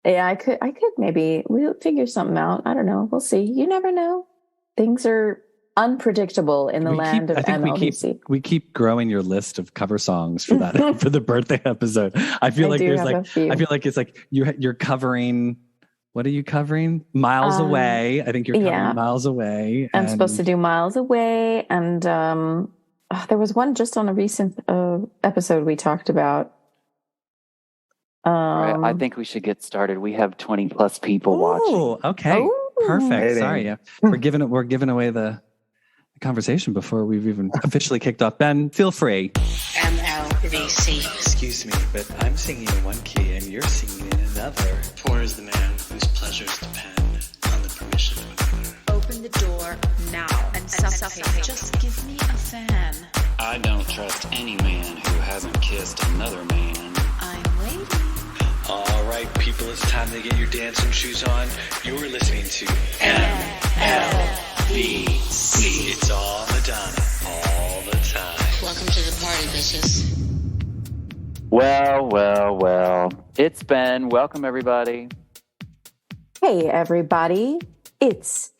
Yeah, I could maybe we'll figure something out. I don't know. We'll see. You never know. Things are unpredictable in the land of I think MLBC. we keep growing your list of cover songs for that for the birthday episode. I feel like there's like I feel like it's like you're covering. What are you covering? Miles Away. I think you're covering Miles Away. I'm supposed to do Miles Away, and there was one just on a recent episode we talked about. All right, I think we should get started. We have 20 plus people watching. Okay. Perfect. Sorry. Yeah. We're giving away the conversation before we've even officially kicked off. Ben, feel free. MLVC. Excuse me, but I'm singing in one key and you're singing in another. Poor is the man whose pleasures depend on the permission of another. Open the door now and suffocate. Just give me a fan. I don't trust any man who hasn't kissed another man. I'm waiting. All right, people, it's time to get your dancing shoes on. You're listening to MLVC. It's all Madonna, all the time. Welcome to the party, bitches. Well. It's Ben. Welcome, everybody. Hey, everybody. It's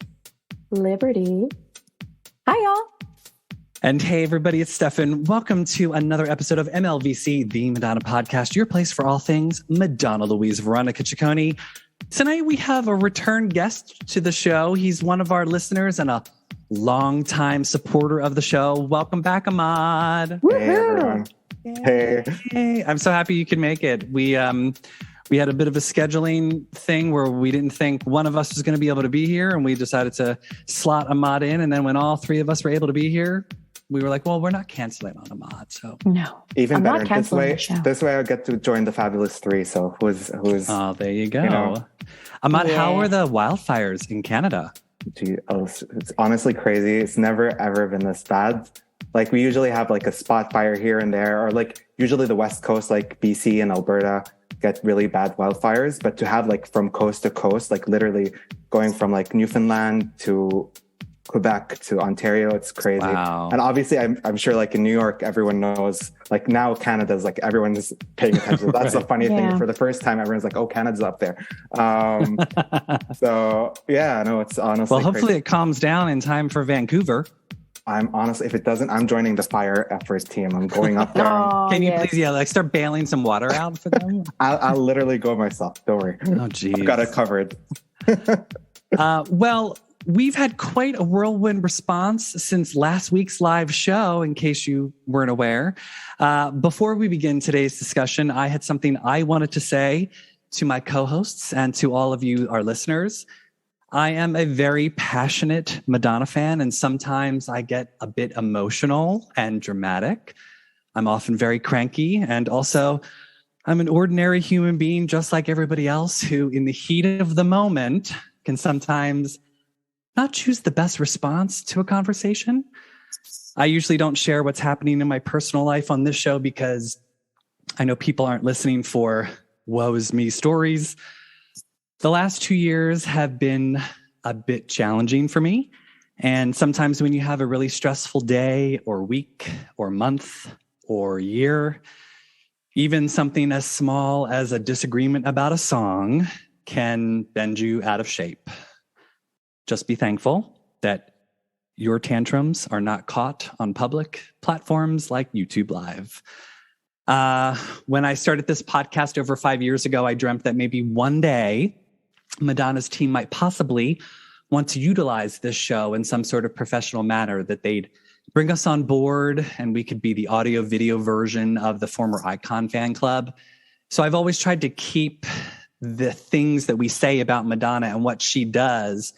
Liberty. Hi, y'all. And hey, everybody, it's Stefan. Welcome to another episode of MLVC, the Madonna podcast, your place for all things Madonna Louise Veronica Ciccone. Tonight, we have a return guest to the show. He's one of our listeners and a longtime supporter of the show. Welcome back, Ahmad. Hey, everyone. Hey. I'm so happy you could make it. We had a bit of a scheduling thing where we didn't think one of us was going to be able to be here, and we decided to slot Ahmad in. And then when all three of us were able to be here, we were like, well, we're not canceling on Ahmad. So no, even I'm better. This way I get to join the Fabulous Three. So who's oh, there you go. Ahmad, how are the wildfires in Canada? It's honestly crazy. It's never ever been this bad. Like, we usually have like a spot fire here and there, or like usually the West Coast, like BC and Alberta, get really bad wildfires. But to have like from coast to coast, like literally going from like Newfoundland to Quebec to Ontario, it's crazy. Wow. And obviously I'm sure like in New York, everyone knows, like now Canada's like, everyone's paying attention. That's the funny thing. For the first time, everyone's like, oh, Canada's up there. So yeah, no, it's honestly well, hopefully crazy. It calms down in time for Vancouver. I'm honestly, if it doesn't, I'm joining the fire efforts team. I'm going up there. Can you please, start bailing some water out for them? I'll literally go myself. Don't worry. Oh, geez. I've got it covered. Well, we've had quite a whirlwind response since last week's live show, in case you weren't aware. Before we begin today's discussion, I had something I wanted to say to my co-hosts and to all of you, our listeners. I am a very passionate Madonna fan, and sometimes I get a bit emotional and dramatic. I'm often very cranky, and also I'm an ordinary human being just like everybody else who, in the heat of the moment, can sometimes not choose the best response to a conversation. I usually don't share what's happening in my personal life on this show because I know people aren't listening for woe is me stories. The last 2 years have been a bit challenging for me. And sometimes when you have a really stressful day or week or month or year, even something as small as a disagreement about a song can bend you out of shape. Just be thankful that your tantrums are not caught on public platforms like YouTube Live. When I started this podcast over 5 years ago, I dreamt that maybe one day Madonna's team might possibly want to utilize this show in some sort of professional manner, that they'd bring us on board and we could be the audio video version of the former Icon fan club. So I've always tried to keep the things that we say about Madonna and what she does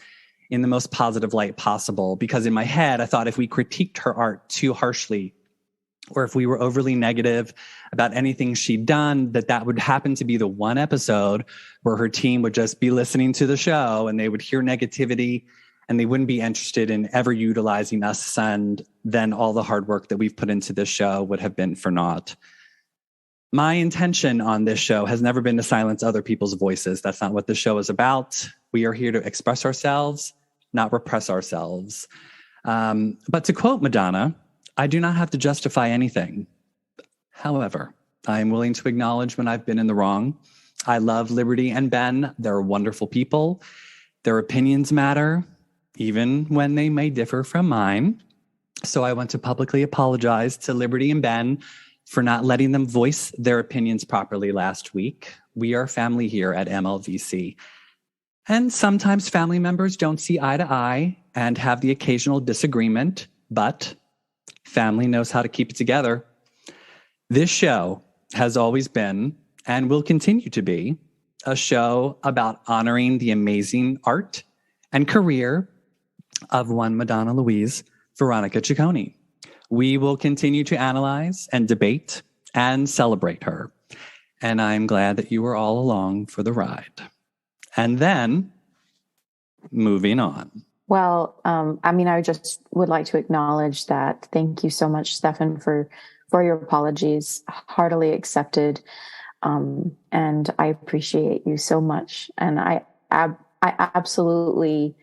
in the most positive light possible, because in my head, I thought if we critiqued her art too harshly, or if we were overly negative about anything she'd done, that would happen to be the one episode where her team would just be listening to the show and they would hear negativity and they wouldn't be interested in ever utilizing us. And then all the hard work that we've put into this show would have been for naught. My intention on this show has never been to silence other people's voices. That's not what this show is about. We are here to express ourselves, not repress ourselves. But to quote Madonna, I do not have to justify anything. However, I am willing to acknowledge when I've been in the wrong. I love Liberty and Ben. They're wonderful people. Their opinions matter, even when they may differ from mine. So I want to publicly apologize to Liberty and Ben for not letting them voice their opinions properly last week. We are family here at MLVC. And sometimes family members don't see eye to eye and have the occasional disagreement, but family knows how to keep it together. This show has always been, and will continue to be, a show about honoring the amazing art and career of one Madonna Louise Veronica Ciccone. We will continue to analyze and debate and celebrate her. And I'm glad that you were all along for the ride. And then, moving on. Well, I just would like to acknowledge that. Thank you so much, Stefan, for your apologies. Heartily accepted. And I appreciate you so much. And I absolutely,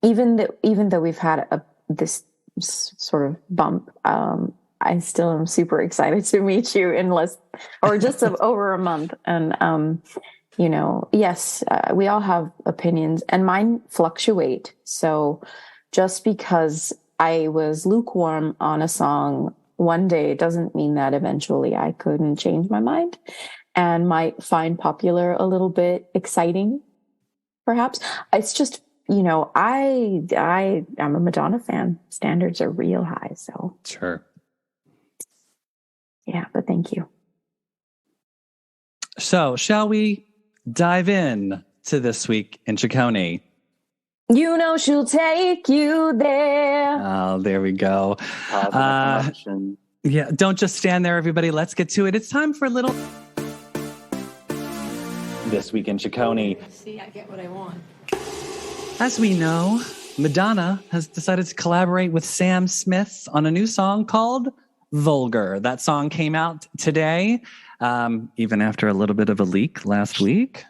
even though we've had this sort of bump, I still am super excited to meet you in just over a month. And, yes, we all have opinions and mine fluctuate. So just because I was lukewarm on a song one day doesn't mean that eventually I couldn't change my mind and might find popular a little bit exciting, perhaps. It's just, I'm a Madonna fan. Standards are real high. So sure. Yeah, but thank you. So shall we dive in to this week in Ciccone? You know she'll take you there. Oh, there we go. Yeah, don't just stand there, everybody. Let's get to it. It's time for a little This Week in Ciccone. See, I get what I want. As we know, Madonna has decided to collaborate with Sam Smith on a new song called Vulgar. That song came out today, even after a little bit of a leak last week.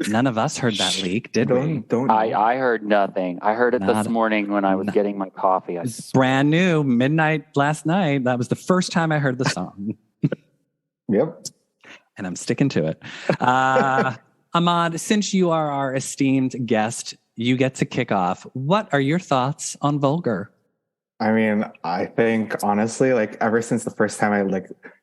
None of us heard that leak, did we? I heard nothing. I heard it this morning when I was getting my coffee. It's brand new, midnight last night. That was the first time I heard the song. Yep. And I'm sticking to it. Ahmad, since you are our esteemed guest, you get to kick off. What are your thoughts on Vulgar? I mean, I think honestly, ever since the first time I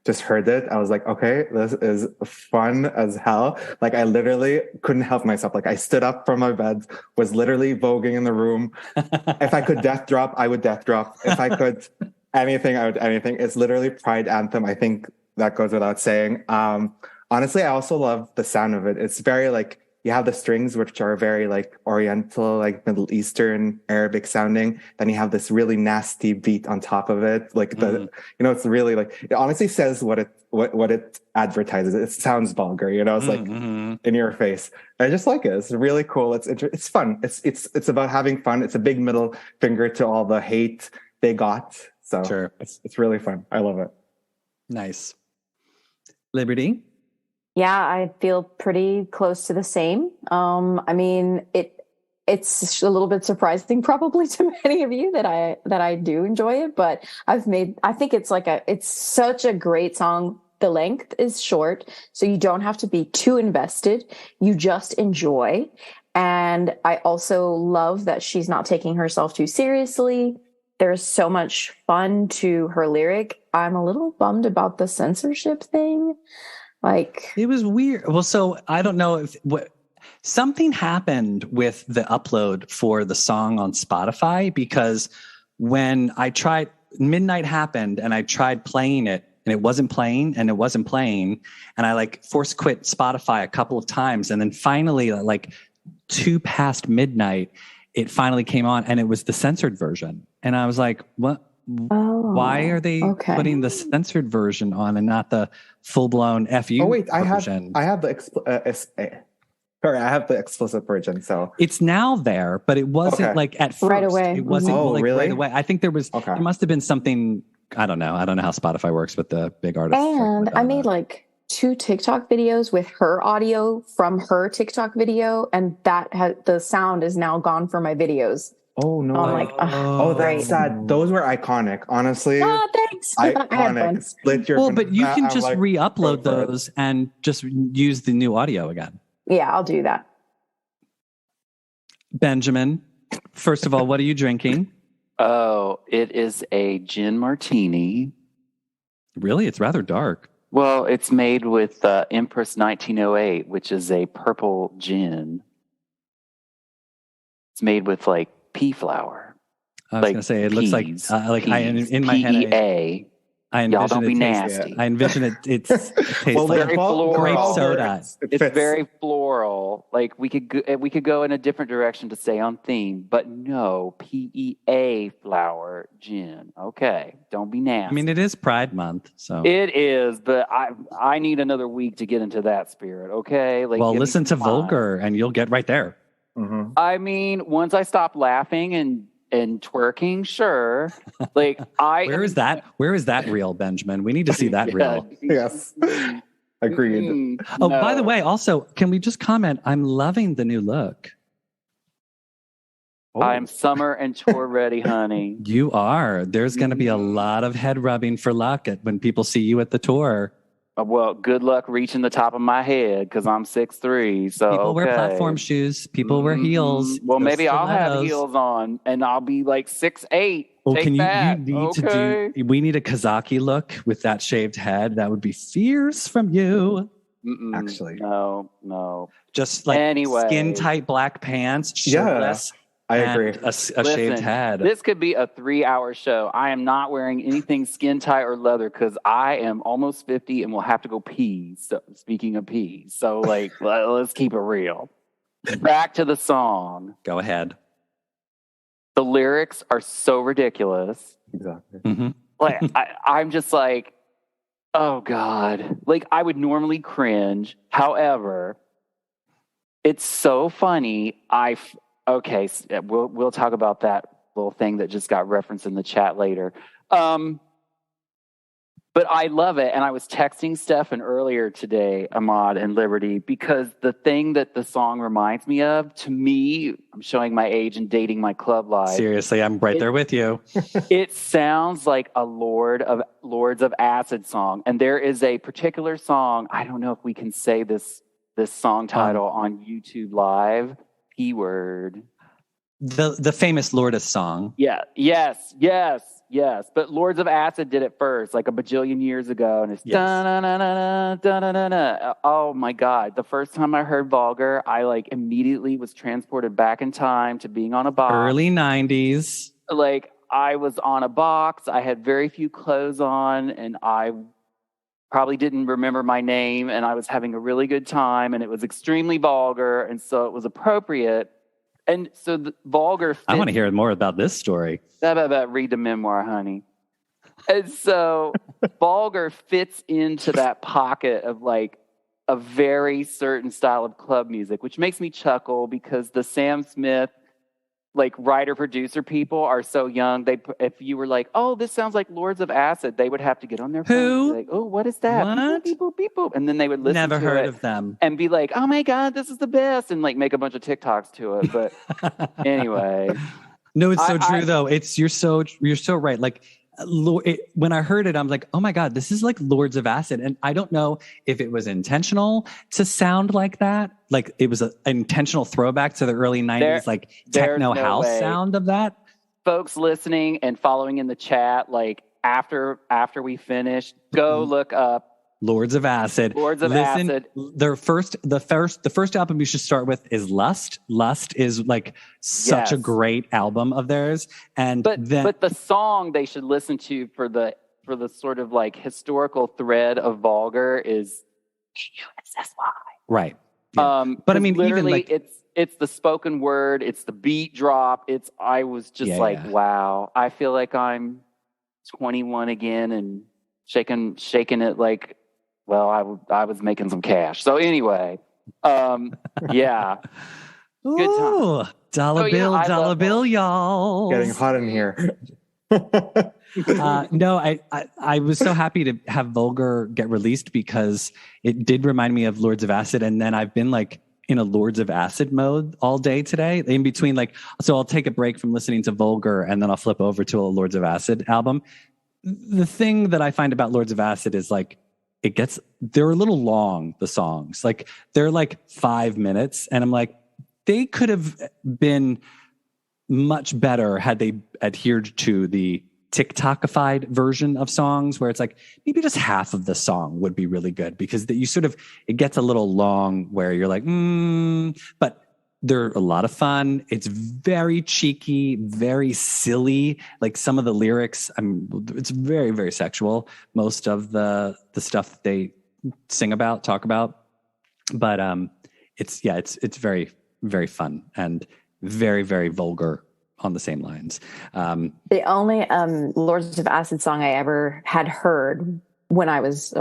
just heard it, I was like, okay, this is fun as hell. I literally couldn't help myself. I stood up from my bed, was literally voguing in the room. If I could death drop, I would death drop. If I could anything, I would anything. It's literally Pride Anthem. I think that goes without saying. Honestly, I also love the sound of it. It's very you have the strings, which are very Oriental, Middle Eastern, Arabic sounding. Then you have this really nasty beat on top of it. It's really it honestly says what it advertises. It sounds vulgar, it's in your face. I just like it. It's really cool. It's fun. It's about having fun. It's a big middle finger to all the hate they got. So sure. It's really fun. I love it. Nice. Liberty? Yeah, I feel pretty close to the same. It's a little bit surprising probably to many of you that I do enjoy it, but I think it's such a great song. The length is short, so you don't have to be too invested. You just enjoy. And I also love that she's not taking herself too seriously. There's so much fun to her lyric. I'm a little bummed about the censorship thing. It was weird. Well, so I don't know if something happened with the upload for the song on Spotify, because when I tried, midnight happened and I tried playing it and it wasn't playing and I force quit Spotify a couple of times. And then finally, 2 past midnight, it finally came on and it was the censored version. And I was like, what? Oh, why are they putting the censored version on and not the full-blown FU version? I have the explicit version. So it's now there, but it wasn't at first. Right away. It wasn't really? right away. I think there was. There must have been something. I don't know. I don't know how Spotify works with the big artists. And I made 2 TikTok videos with her audio from her TikTok video, and the sound is now gone for my videos. Oh no! I'm like, Oh, that's great. sad. Those were iconic, honestly. Oh, thanks. I had Iconic. fun. Split your. Well, but you can I'm just like, re-upload go for it. those and just use the new audio again. Yeah, I'll do that. Benjamin, first of all, what are you drinking? Oh, it is a gin martini. Really? It's rather dark. Well, it's made with Empress 1908, which is a purple gin. It's made with like pea flour. I was going to say, it looks like peas. in my head, PEA. I Y'all envision don't be it nasty. I envision it tastes Well, like very floral. grape soda. It's very floral. Like we could go in a different direction to stay on theme, but no, PEA flour gin. Okay, don't be nasty. I mean, it is Pride Month, so it is, but I need another week to get into that spirit. Okay, like well, give me listen to some time. Vulgar, and you'll get right there. Mhm. I mean, once I stop laughing and twerking, sure. Like Where is that reel, Benjamin? We need to see that reel. Yes. Agreed. Oh, by the way, also, can we just comment? I'm loving the new look. Oh. I'm summer and tour ready, honey. You are. There's going to be a lot of head rubbing for luck when people see you at the tour. Well, good luck reaching the top of my head because I'm 6'3". So People wear okay. platform shoes. People wear heels. Well, Those maybe I'll have stilettos. heels on, and I'll be like 6'8". Oh, Take can you? that. You need okay. to do. We need a Kazaki look with that shaved head. That would be fierce from you. Actually. No. Just like Anyway. skin tight black pants, Yeah. shirtless, I agree. and a shaved head. This could be a 3-hour show. I am not wearing anything skin tight or leather because I am almost 50 and will have to go pee. So speaking of pee, so like let's keep it real. Back to the song. Go ahead. The lyrics are so ridiculous. Exactly. Mm-hmm. Like I'm just like, oh God. Like I would normally cringe. However, it's so funny. Okay, we'll talk about that little thing that just got referenced in the chat later. But I love it, and I was texting Stefan earlier today, Ahmad and Liberty, because the thing that the song reminds me of, to me, I'm showing my age and dating my club life. Seriously, I'm right there with you. It sounds like a Lords of Acid song, and there is a particular song. I don't know if we can say this song title on YouTube Live. P-word. The famous Lourdes song. Yeah. Yes. But Lords of Acid did it first, like a bajillion years ago, and it's da-na-na-na-na, da-na-na-na. Oh my God! The first time I heard Vulgar, I like immediately was transported back in time to being on a box. Early 90s. Like I was on a box. I had very few clothes on, and I probably didn't remember my name, and I was having a really good time, and it was extremely vulgar, and so it was appropriate. And so the Vulgar fits, I want to hear more about this story. read the memoir, honey. And so Vulgar fits into that pocket of like a very certain style of club music, which makes me chuckle because the Sam Smith like writer producer people are so young. If you were like, oh, this sounds like Lords of Acid, they would have to get on their phone and be like, oh, what is that? What? Beep, boop, beep, boop. And then they would listen Never to heard it of them. and be like, oh my God, this is the best, and like make a bunch of TikToks to it. But anyway. No, it's so true though. You're so right. Like when I heard it, I'm like, oh my God, this is like Lords of Acid. And I don't know if it was intentional to sound like that. Like it was an intentional throwback to the early 90s, like techno house sound of that. Folks listening and following in the chat, like after we finish, go look up Lords of Acid. Acid. The first album you should start with is Lust. Lust is like such a great album of theirs. And but the song they should listen to for the sort of like historical thread of Vulgar is USSY. Right. Yeah. But I mean, literally even like it's the spoken word, it's the beat drop. I was just wow. I feel like I'm 21 again and shaking it like, well, I was making some cash. So anyway, yeah. Good time. Dollar bill, y'all. Getting hot in here. No, I was so happy to have Vulgar get released because it did remind me of Lords of Acid. And then I've been like in a Lords of Acid mode all day today. In between, like, so I'll take a break from listening to Vulgar and then I'll flip over to a Lords of Acid album. The thing that I find about Lords of Acid is like, they're a little long, the songs. Like, they're like 5 minutes. And I'm like, they could have been much better had they adhered to the TikTokified version of songs, where it's like maybe just half of the song would be really good, because it gets a little long where you're like, but they're a lot of fun. It's very cheeky, very silly. Like some of the lyrics, it's very, very sexual. Most of the stuff that they talk about, but it's very, very fun and very, very vulgar on the same lines. The only Lords of Acid song I ever had heard when I was,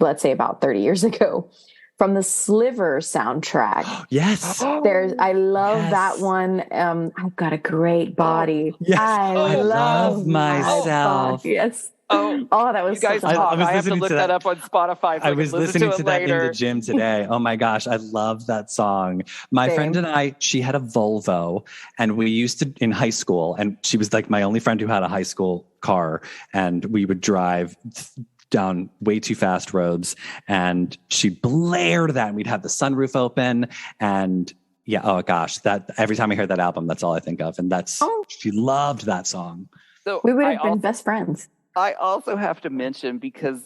let's say about 30 years ago, from the Sliver soundtrack. Yes. I love that one. I've got a great body. Yes. I love myself. Yes. Oh, that was you guys such a talk. I was I have to listening look to that that. up on Spotify. So I was listening to that later. in the gym today. Oh my gosh, I love that song. My friend and she had a Volvo, and we used to, in high school, and she was like my only friend who had a high school car, and we would drive down way too fast roads, and she blared that, and we'd have the sunroof open, and yeah, oh gosh, that every time I hear that album, that's all I think of, and she loved that song. So we would have been best friends. I also have to mention, because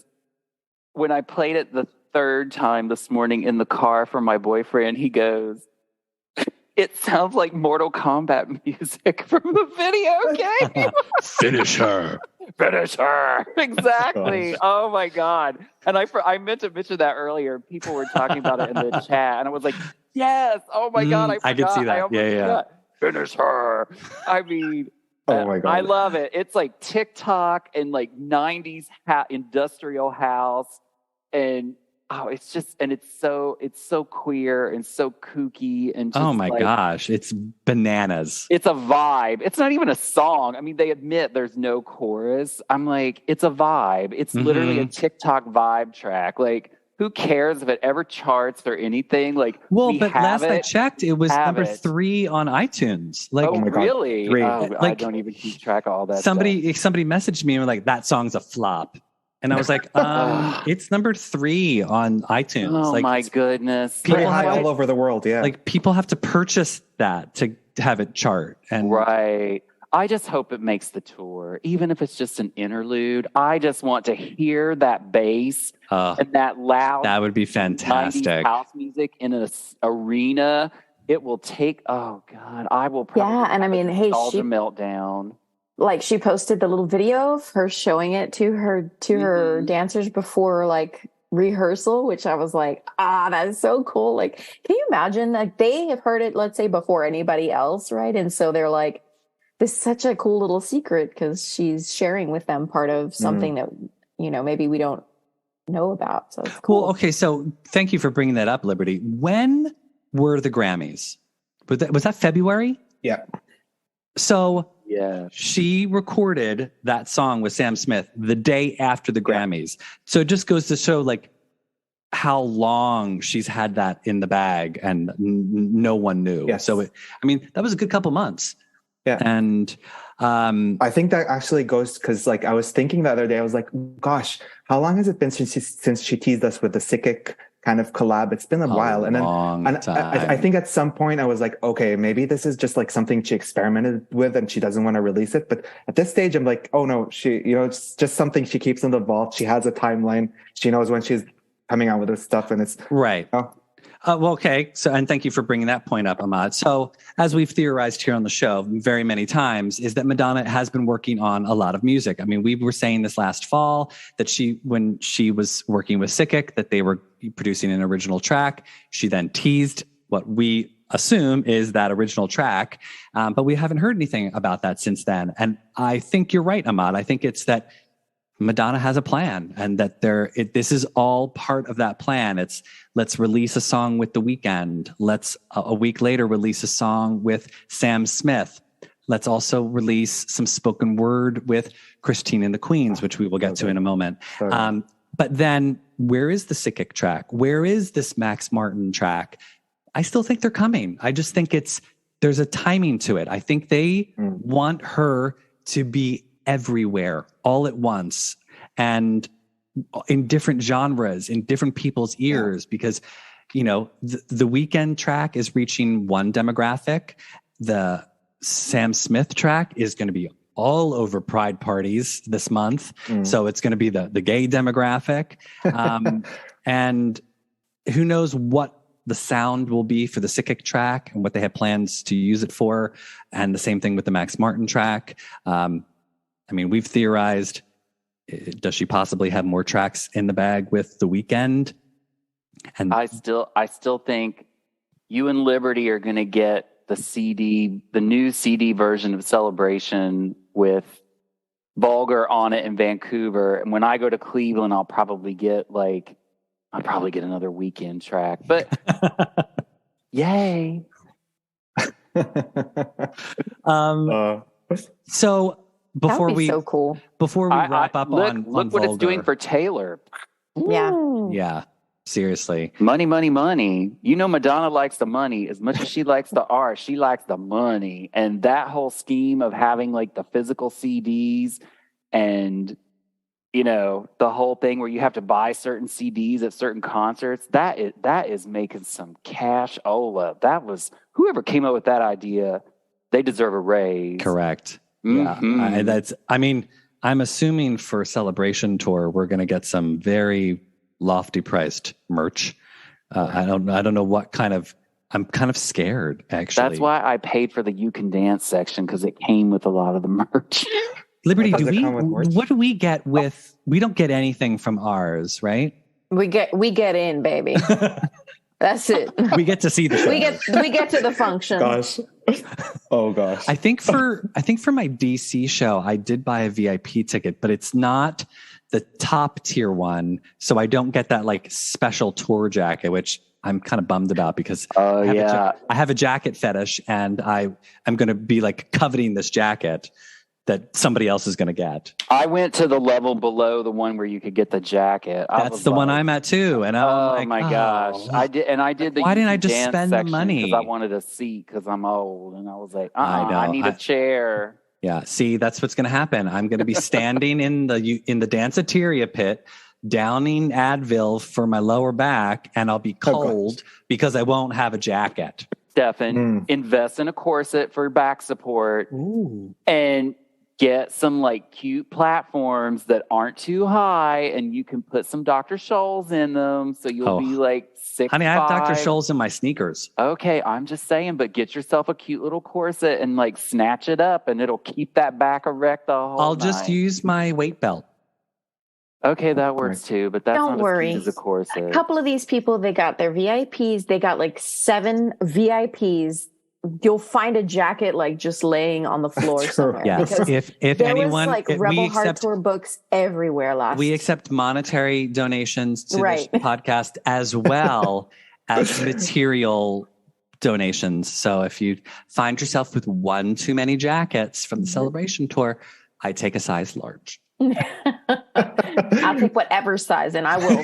when I played it the third time this morning in the car for my boyfriend, he goes, "It sounds like Mortal Kombat music from the video game." Finish her. Finish her. Exactly. Oh my God. And I meant to mention that earlier. People were talking about it in the chat, and I was like, yes. Oh my God. I could see that. Yeah. Finish her. I mean, oh my God. I love it. It's like TikTok and like 90s industrial house. And it's so queer and so kooky and just, oh my gosh, it's bananas. It's a vibe. It's not even a song. I mean, they admit there's no chorus. I'm like, it's a vibe. It's literally a TikTok vibe track. Like, who cares if it ever charts or anything? Like, but last I checked, it was number 3 on iTunes. Like, oh really? God, I don't even keep track of all that. Somebody messaged me and were like, "That song's a flop." And I was like, it's number 3 on iTunes. Oh like, my goodness. Pretty high all over the world, yeah. Like, people have to purchase that to have it chart. And right. I just hope it makes the tour, even if it's just an interlude. I just want to hear that bass and that loud. That would be fantastic. 90s house music in an arena. It will take, oh God, I will probably and I mean, hey, she meltdown. Like, she posted the little video of her showing it to her dancers before like rehearsal, which I was like, that is so cool. Like, can you imagine? Like, they have heard it, let's say, before anybody else, right? And so they're like, this is such a cool little secret, because she's sharing with them part of something that, maybe we don't know about. So it's cool. Well, okay. So thank you for bringing that up, Liberty. When were the Grammys? Was that February? Yeah. So yeah, she recorded that song with Sam Smith the day after the Grammys. So it just goes to show like how long she's had that in the bag, and no one knew. Yes. So that was a good couple months. Yeah. And I think that actually goes, because like I was thinking the other day, I was like, gosh, how long has it been since she teased us with the Sickic kind of collab? It's been a while. And then I think at some point I was like, okay, maybe this is just like something she experimented with and she doesn't want to release it. But at this stage, I'm like, oh no, it's just something she keeps in the vault. She has a timeline. She knows when she's coming out with this stuff, and it's right. Well, okay. So, and thank you for bringing that point up, Ahmad. So, as we've theorized here on the show very many times, is that Madonna has been working on a lot of music. I mean, we were saying this last fall that when she was working with Sickic, that they were producing an original track. She then teased what we assume is that original track, but we haven't heard anything about that since then. And I think you're right, Ahmad. I think it's that Madonna has a plan, and that this is all part of that plan. It's, let's release a song with The Weeknd. Let's a week later release a song with Sam Smith. Let's also release some spoken word with Christine and the Queens, which we will get to in a moment. But then, where is the Sickic track? Where is this Max Martin track? I still think they're coming. I just think there's a timing to it. I think they want her to be everywhere all at once and in different genres, in different people's ears, because, you know, the Weekend track is reaching one demographic. The Sam Smith track is going to be all over pride parties this month. So it's going to be the gay demographic. And who knows what the sound will be for the Sickick track and what they have plans to use it for. And the same thing with the Max Martin track. I mean, we've theorized, does she possibly have more tracks in the bag with The Weeknd? And I still think you and Liberty are going to get the new CD version of Celebration with Vulgar on it in Vancouver. And when I go to Cleveland, I'll probably get another Weeknd track. But yay. So before That would be we so cool. before we wrap up on look what Vulgar, it's doing for Taylor. Yeah, seriously. Money, money, money. You know, Madonna likes the money as much as she likes the art. She likes the money, and that whole scheme of having like the physical CDs and, you know, the whole thing where you have to buy certain CDs at certain concerts. That is making some cash. That was whoever came up with that idea. They deserve a raise. Correct. Mm-hmm. Yeah, I'm assuming for Celebration tour, we're going to get some very lofty priced merch. I don't know what kind of. I'm kind of scared, actually. That's why I paid for the You Can Dance section, because it came with a lot of the merch. Liberty, what do we get with? We don't get anything from ours, right? We get in, baby. That's it. We get to see the show. We get to the function. Gosh. Oh gosh. I think for my DC show, I did buy a VIP ticket, but it's not the top tier one, so I don't get that like special tour jacket, which I'm kind of bummed about because I have a jacket fetish, and I am going to be like coveting this jacket that somebody else is going to get. I went to the level below the one where you could get the jacket. That's the one I'm at too. And my gosh, I did. Why didn't I just spend the money? Because I wanted a seat because I'm old, and I was like, I need a chair. Yeah, see, that's what's going to happen. I'm going to be standing in the danceteria pit, downing Advil for my lower back, and I'll be cold because I won't have a jacket. Stefan, invest in a corset for back support. Ooh. And get some like cute platforms that aren't too high, and you can put some Dr. Scholl's in them, so you'll be like 6'5". Honey, I have Dr. Scholl's in my sneakers. Okay, I'm just saying, but get yourself a cute little corset and like snatch it up, and it'll keep that back erect the whole I'll night. just use my weight belt. Okay, that works too, but that's Don't not worry. as cute as a corset. A couple of these people, they got their VIPs. They got like 7 VIPs. You'll find a jacket like just laying on the floor somewhere. Yes, if there anyone, was like Rebel Heart Tour books everywhere last. We accept monetary donations to this podcast as well as material donations. So if you find yourself with one too many jackets from the Celebration tour, I take a size large. I'll take whatever size, and I will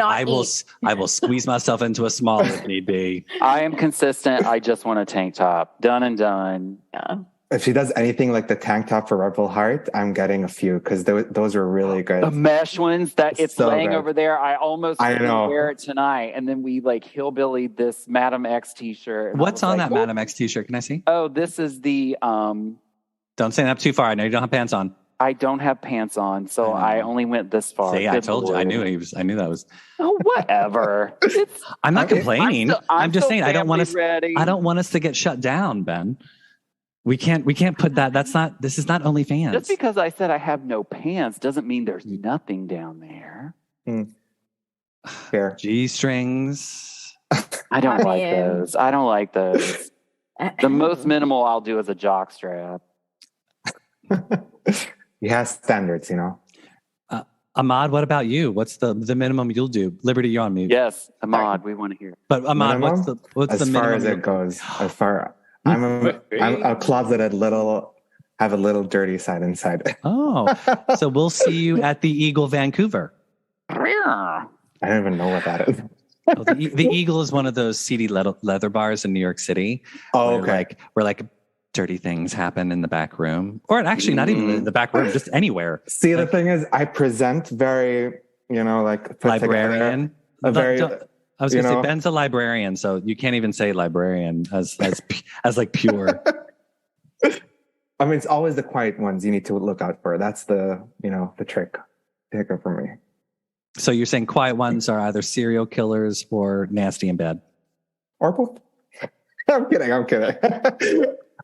I will squeeze myself into a small if need be. I am consistent. I just want a tank top. Done and done. Yeah. If she does anything like the tank top for Rebel Heart, I'm getting a few because those were really good. The mesh ones that it's So laying good. over there. I almost I know. wear it tonight, and then we like hillbilly this Madam X t-shirt. And What's on like, that Madam X t-shirt? Can I see? Oh, this is the Don't stand up too far. I know you don't have pants on. I don't have pants on, so I only went this far. See, I Good told you. Lord. I knew that was. Oh, whatever. I'm not complaining. I'm just saying I don't want us. Ready. I don't want us to get shut down, Ben. We can't put that. This is not OnlyFans. Just because I said I have no pants doesn't mean there's nothing down there. Fair. G-strings. I don't like those. I don't like those. The most minimal I'll do is a jock strap. He has standards, you know. Ahmad, what about you? What's the minimum you'll do? Liberty, you're on mute. Yes, Ahmad, we want to hear. But Ahmad, Minimum? what's as the far minimum? as it goes? As far I'm a closeted have a little dirty side inside. Oh, so we'll see you at the Eagle Vancouver. I don't even know what that is. Oh, the Eagle is one of those seedy leather bars in New York City. Oh, okay. Where dirty things happen in the back room, or actually not even in the back room, just anywhere. See, the thing is, I present very, put librarian. Together, a very. I was going to say Ben's a librarian, so you can't even say librarian as like pure. I mean, it's always the quiet ones you need to look out for. That's the trick picker for me. So you're saying quiet ones are either serial killers or nasty in bed? Or both. I'm kidding.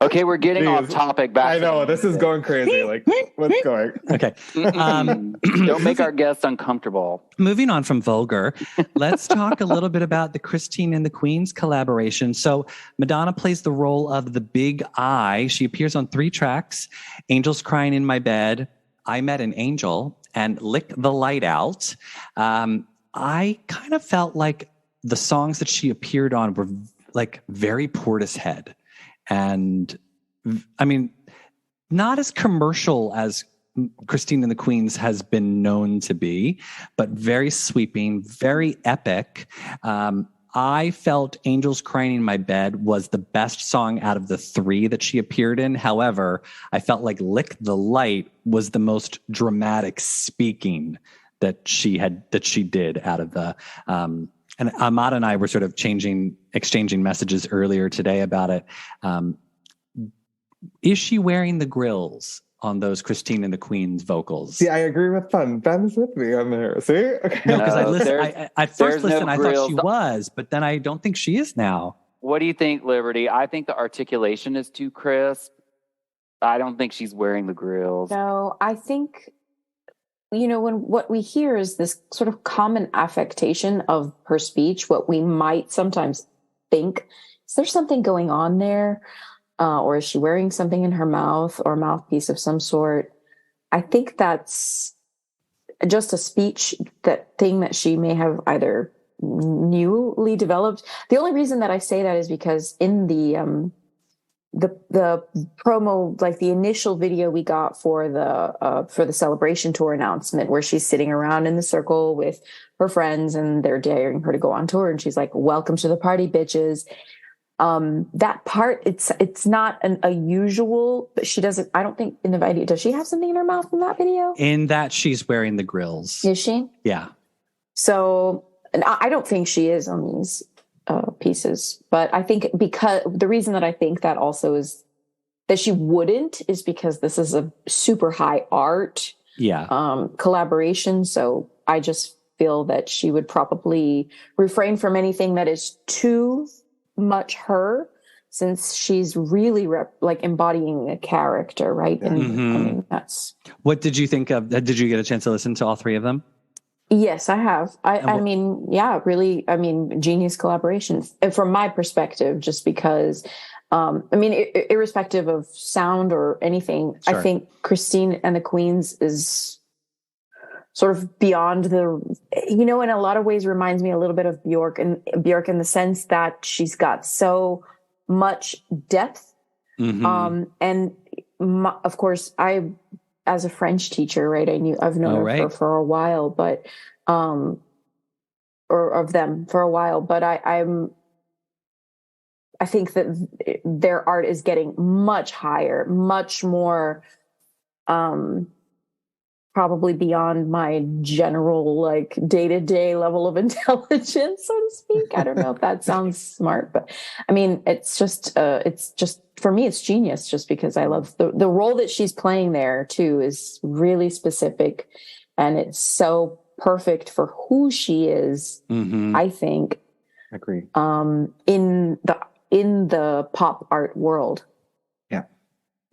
Okay, we're getting off topic. Back. I know, this is going crazy. Like, what's going? Okay. Don't make our guests uncomfortable. Moving on from Vulgar, let's talk a little bit about the Christine and the Queens collaboration. So Madonna plays the role of the Big I. She appears on 3 tracks: Angels Crying in My Bed, I Met an Angel, and Lick the Light Out. I kind of felt like the songs that she appeared on were like very Portishead. And I mean, not as commercial as Christine and the Queens has been known to be, but very sweeping, very epic. I felt Angels Crying in My Bed was the best song out of the 3 that she appeared in. However, I felt like Lick the Light was the most dramatic speaking that she did out of the, and Ahmad and I were sort of exchanging messages earlier today about it. Is she wearing the grills on those Christine and the Queens vocals? See, I agree with Ben. Ben's with me on there. See? Okay. No, because I first listened, I thought she was, but then I don't think she is now. What do you think, Liberty? I think the articulation is too crisp. I don't think she's wearing the grills. No, I think, when what we hear is this sort of common affectation of her speech, what we might sometimes think, is there something going on there? Or is she wearing something in her mouth or a mouthpiece of some sort? I think that's just a speech, that thing that she may have either newly developed. The only reason that I say that is because in the promo, like the initial video we got for the Celebration tour announcement, where she's sitting around in the circle with her friends and they're daring her to go on tour, and she's like, "Welcome to the party, bitches." That part, it's not a usual, but she doesn't, I don't think in the video, does she have something in her mouth in that video? In that, she's wearing the grills. Is she? Yeah. So, and I don't think she is on these pieces, but I think because the reason that I think that also is that she wouldn't is because this is a super high art collaboration. So I just feel that she would probably refrain from anything that is too much her, since she's really embodying a character, right? And I mean, that's. What did you think of? Did you get a chance to listen to all 3 of them? Yes, I have. I mean, really, genius collaborations. And from my perspective, just because, irrespective of sound or anything, sure. I think Christine and the Queens is sort of beyond in a lot of ways reminds me a little bit of Bjork in the sense that she's got so much depth. And of course, as a French teacher, right, I've known her for a while, but, or of them for a while, but I think that their art is getting much higher, much more, probably beyond my general day-to-day level of intelligence, so to speak. I don't know if that sounds smart, but I mean, it's just for me, it's genius, just because I love the role that she's playing there too is really specific, and it's so perfect for who she is. I think. Agree. In the pop art world.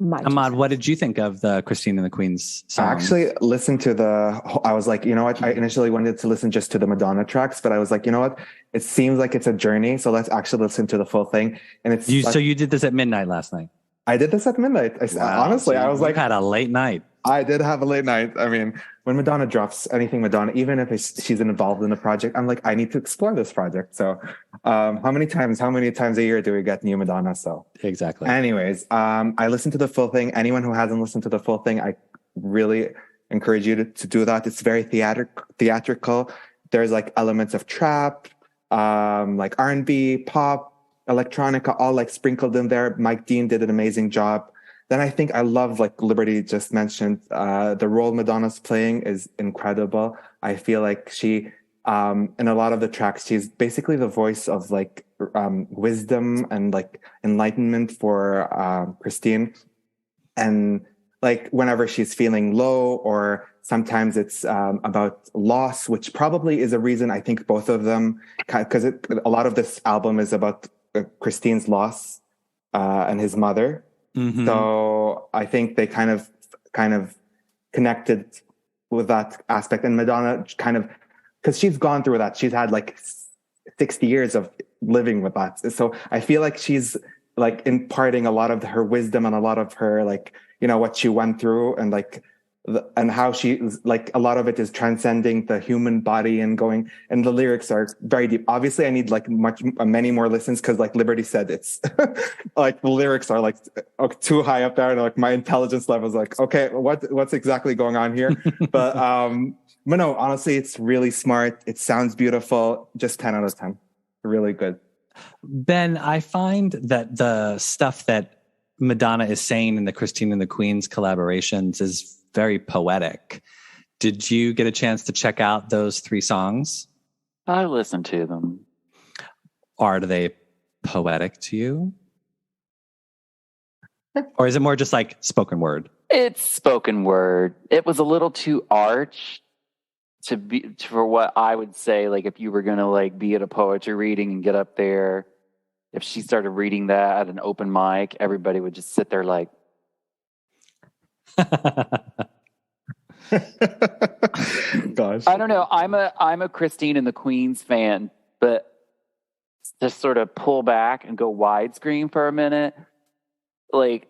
Ahmad, what did you think of the Christine and the Queens song? I actually listened to I was like, you know what? I initially wanted to listen just to the Madonna tracks, but I was like, you know what? It seems like it's a journey. So let's actually listen to the full thing. And so you did this at midnight last night? I did this at midnight. Honestly, I was like, had a late night. I did have a late night. I mean, when Madonna drops anything Madonna, even if she's involved in the project, I'm like, I need to explore this project. So how many times a year do we get new Madonna? So exactly. Anyways, I listened to the full thing. Anyone who hasn't listened to the full thing, I really encourage you to do that. It's very theatrical. There's like elements of trap. like R&B, pop, electronica, all like sprinkled in there. Mike Dean did an amazing job. Then I think I love, like Liberty just mentioned, the role Madonna's playing is incredible. I feel like she, in a lot of the tracks, she's basically the voice of like wisdom and like enlightenment for Christine. And like whenever she's feeling low, or sometimes it's about loss, which probably is a reason I think both of them, because a lot of this album is about Christine's loss and his mother. Mm-hmm. So I think they kind of connected with that aspect. And Madonna kind of, because she's gone through that. She's had like 60 years of living with that. So I feel like she's like imparting a lot of her wisdom and a lot of her, like, you know, what she went through, and like, and how she, like, a lot of it is transcending the human body and going, and the lyrics are very deep. Obviously I need like many more listens, because like Liberty said, it's like the lyrics are like too high up there, and like my intelligence level is like, okay, what's exactly going on here? But no, honestly, it's really smart. It sounds beautiful. Just 10 out of 10. Really good. Ben, I find that the stuff that Madonna is saying in the Christine and the Queens collaborations is very poetic. Did you get a chance to check out those 3 songs? I listened to them. Are they poetic to you? Or is it more just like spoken word? It's spoken word. It was a little too arch for what I would say, like, if you were going to like be at a poetry reading and get up there, if she started reading that at an open mic, everybody would just sit there like, Gosh. I don't know. I'm a Christine and the Queens fan, but just sort of pull back and go widescreen for a minute. Like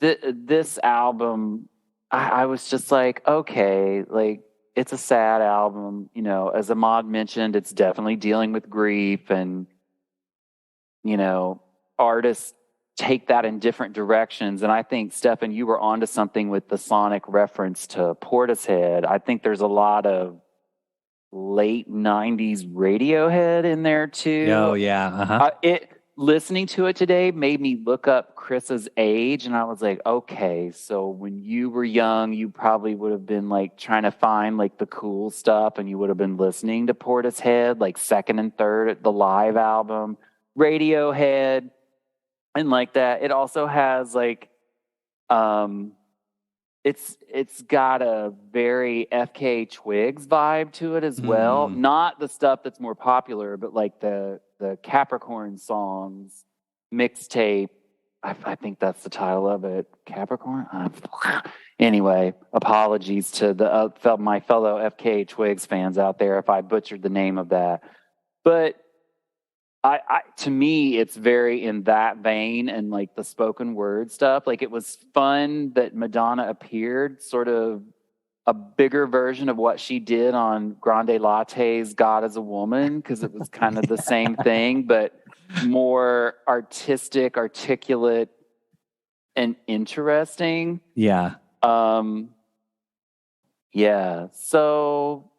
this album, I was just like, okay, like, it's a sad album. You know, as Ahmad mentioned, it's definitely dealing with grief, and, you know, artists take that in different directions. And I think, Stefan, you were onto something with the sonic reference to Portishead. I think there's a lot of late 90s Radiohead in there too. Oh, yeah. Uh-huh. Listening to it today made me look up Chris's age, and I was like, okay, so when you were young, you probably would have been like trying to find like the cool stuff, and you would have been listening to Portishead, like second and third, the live album, Radiohead, and like that. It also has like, it's got a very FK Twigs vibe to it as well. Not the stuff that's more popular, but like the Capricorn songs mixtape. I think that's the title of it. Capricorn. Anyway, apologies to my fellow FK Twigs fans out there if I butchered the name of that. But to me, it's very in that vein, and like the spoken word stuff. Like, it was fun that Madonna appeared, sort of a bigger version of what she did on Grande Latte's God is a Woman, because it was kind of the same thing, but more artistic, articulate, and interesting. Yeah. Yeah. So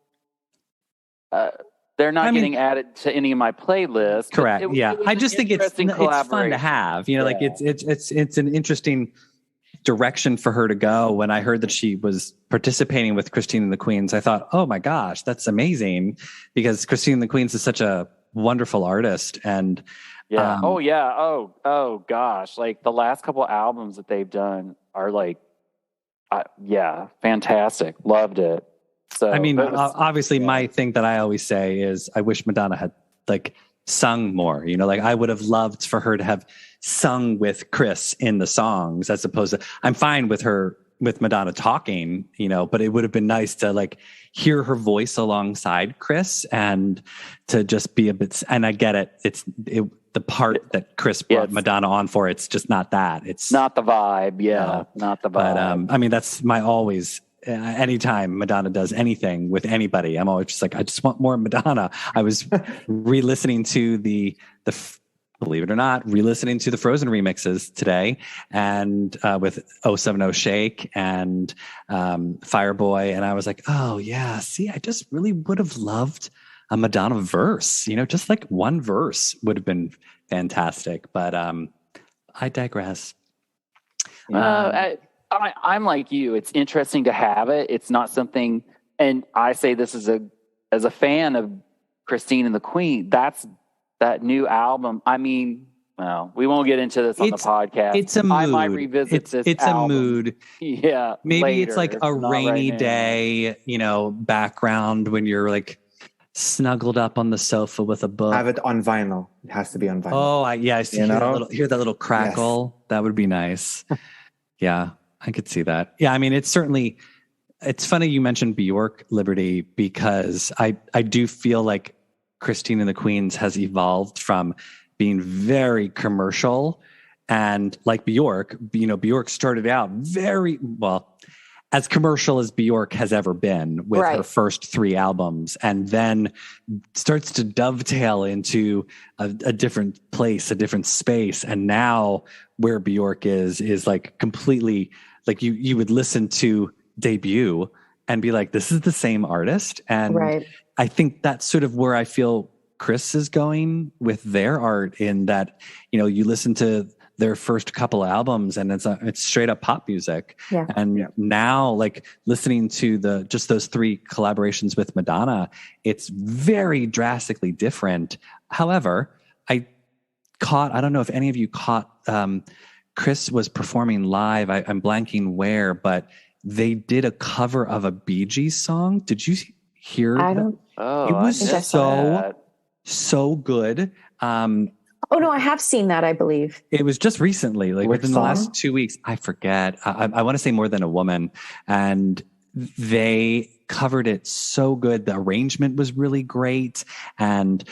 they're not getting added to any of my playlists. Correct. It I just think it's fun to have. You know, Yeah. like it's an interesting direction for her to go. When I heard that she was participating with Christine and the Queens, I thought, oh my gosh, that's amazing, because Christine and the Queens is such a wonderful artist. And yeah. Oh gosh. Like, the last couple albums that they've done are like, fantastic. Loved it. So, I mean, obviously my thing that I always say is I wish Madonna had like sung more, you know, like I would have loved for her to have sung with Chris in the songs, as opposed to, I'm fine with Madonna talking, you know, but it would have been nice to like hear her voice alongside Chris, and to just be a bit, and I get it. The part that Chris brought Madonna on for, it's just not that. It's not the vibe. Yeah. Not the vibe. But I mean, that's my always, anytime Madonna does anything with anybody, I'm always just like, I just want more Madonna. I was re-listening to the believe it or not, re-listening to the Frozen remixes today, and with 070 Shake and Fireboy, and I was like, oh yeah, see, I just really would have loved a Madonna verse, just like one verse would have been fantastic. But I digress. I'm like you. It's interesting to have it. It's not something, and I say this as a fan of Christine and the Queen. That's that new album. I mean, well, we won't get into this on the podcast. It's a mood. I might revisit this. It's album. a mood. Yeah, maybe later, it's like a rainy right day, background when you're like snuggled up on the sofa with a book. Have it on vinyl. It has to be on vinyl. Oh, I see. Hear that little crackle. Yes. That would be nice. Yeah, I could see that. Yeah, I mean, it's funny you mentioned Bjork, Liberty, because I do feel like Christine and the Queens has evolved from being very commercial, and like Bjork, Bjork started out very well, as commercial as Bjork has ever been with her first 3 albums, and then starts to dovetail into a different place, a different space. And now where Bjork is like completely, like you would listen to Debut and be like, this is the same artist. And I think that's sort of where I feel Chris is going with their art, in that, you listen to their first couple albums and it's straight up pop music. Yeah. And now, like, listening to just those 3 collaborations with Madonna, it's very drastically different. However, I don't know if any of you caught, Chris was performing live. I'm blanking where, but they did a cover of a Bee Gees song. Did you hear? It was so good. Oh no, I have seen that, I believe. It was just recently, like within the last 2 weeks. I forget. I want to say More Than a Woman. And they covered it so good. The arrangement was really great. And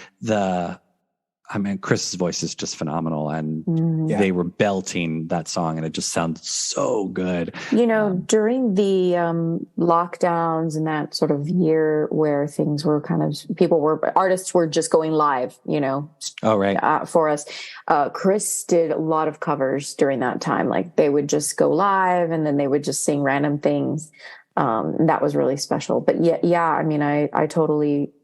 Chris's voice is just phenomenal. And they were belting that song, and it just sounds so good. During the lockdowns and that sort of year where things were artists were just going live, for us. Chris did a lot of covers during that time. Like, they would just go live and then they would just sing random things. That was really special. But I mean, I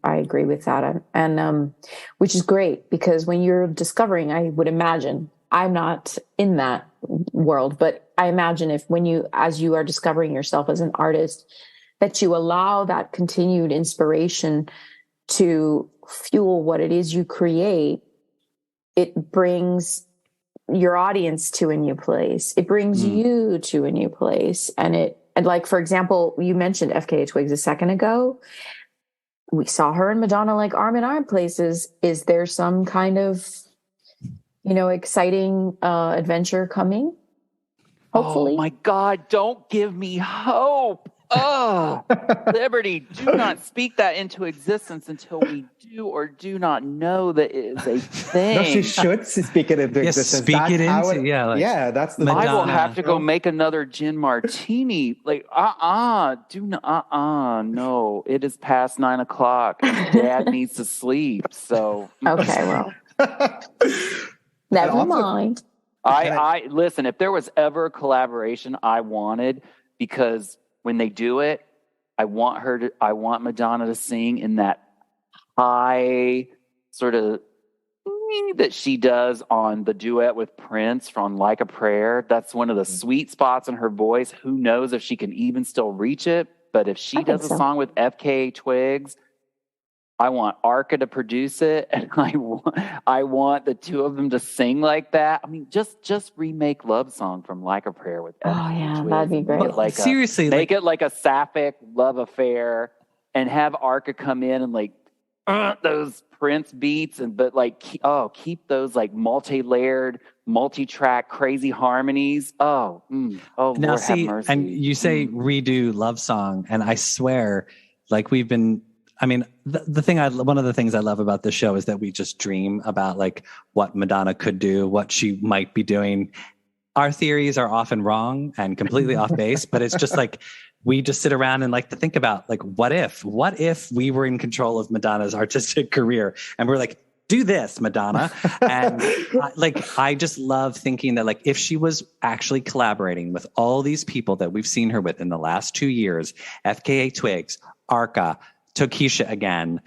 agree with that. And which is great, because when you're discovering, I would imagine, I'm not in that world, but I imagine as you are discovering yourself as an artist, that you allow that continued inspiration to fuel what it is you create, it brings your audience to a new place. It brings you to a new place. And like, for example, you mentioned FKA Twigs a second ago. We saw her and Madonna like arm in arm places. Is there some kind of, exciting adventure coming? Hopefully. Oh my God, don't give me hope. Oh, Liberty, do not speak that into existence until we do or do not know that it is a thing. No, she should speak it into existence. That's the Madonna. I will have to go make another gin martini. Like, no, it is past 9:00. Dad needs to sleep. So okay, well, never mind. I listen. If there was ever a collaboration I wanted, because when they do it, I want Madonna to sing in that high sort of that she does on the duet with Prince from Like a Prayer. That's one of the sweet spots in her voice. Who knows if she can even still reach it? But if she does a song with FKA Twigs, I want Arca to produce it, and I want the two of them to sing like that. I mean, just remake Love Song from Like a Prayer with FKA Twigs. That'd be great. Seriously, make it like a sapphic love affair, and have Arca come in and like those Prince beats, but keep those like multi-layered, multi-track, crazy harmonies. Now, Lord have mercy. And you say redo Love Song, and I swear, like we've been. I mean, one of the things I love about this show is that we just dream about like what Madonna could do, what she might be doing. Our theories are often wrong and completely off base, but it's just like we just sit around and like to think about like, what if we were in control of Madonna's artistic career, and we're like, do this, Madonna. And I just love thinking that like if she was actually collaborating with all these people that we've seen her with in the last 2 years, FKA Twigs, Arca, Tokisha again,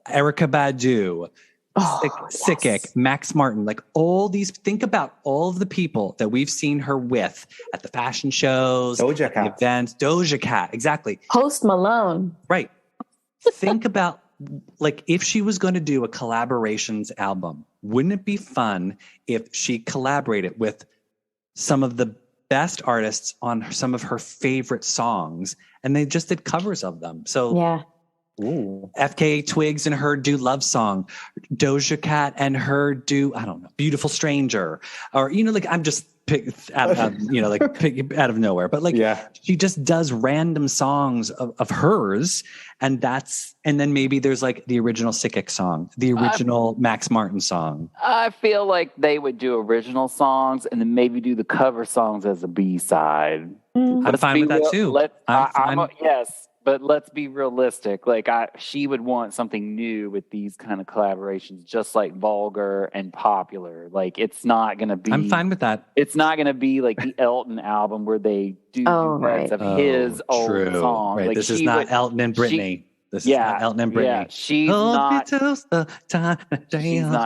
Erykah Badu, Sickick, Max Martin, like all these, think about all of the people that we've seen her with at the fashion shows, Doja at the Cat. events, Doja Cat, exactly. Post Malone. Right. Think about, like, if she was going to do a collaborations album, wouldn't it be fun if she collaborated with some of the best artists on some of her favorite songs and they just did covers of them? So Yeah. Ooh. FKA Twigs and her do Love Song, Doja Cat and her do, I don't know, Beautiful Stranger, or, you know, like I'm just pick out of nowhere, but like she just does random songs of hers, and then maybe there's like the original Sickick song, the original Max Martin song. I feel like they would do original songs and then maybe do the cover songs as a B-side. I'm fine with that too. Yes, but let's be realistic. Like she would want something new with these kind of collaborations, just like Vulgar and Popular. Like it's not going to be. I'm fine with that. It's not going to be like the Elton album where they do duets of his old songs. Right. Like this is not Elton and Britney. This is not Elton and Britney. Yeah, she's not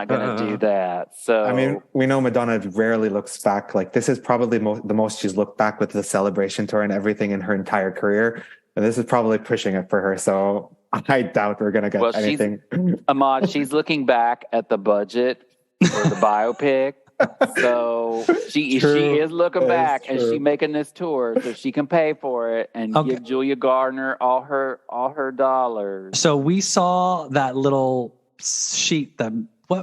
going to do that. So I mean, we know Madonna rarely looks back. Like this is probably the most she's looked back with the Celebration tour and everything in her entire career. And this is probably pushing it for her. So I doubt we're going to get anything. Ahmad, she's looking back at the budget for the biopic. So she is looking back and she's making this tour so she can pay for it and give Julia Gardner all her dollars. So we saw that little sheet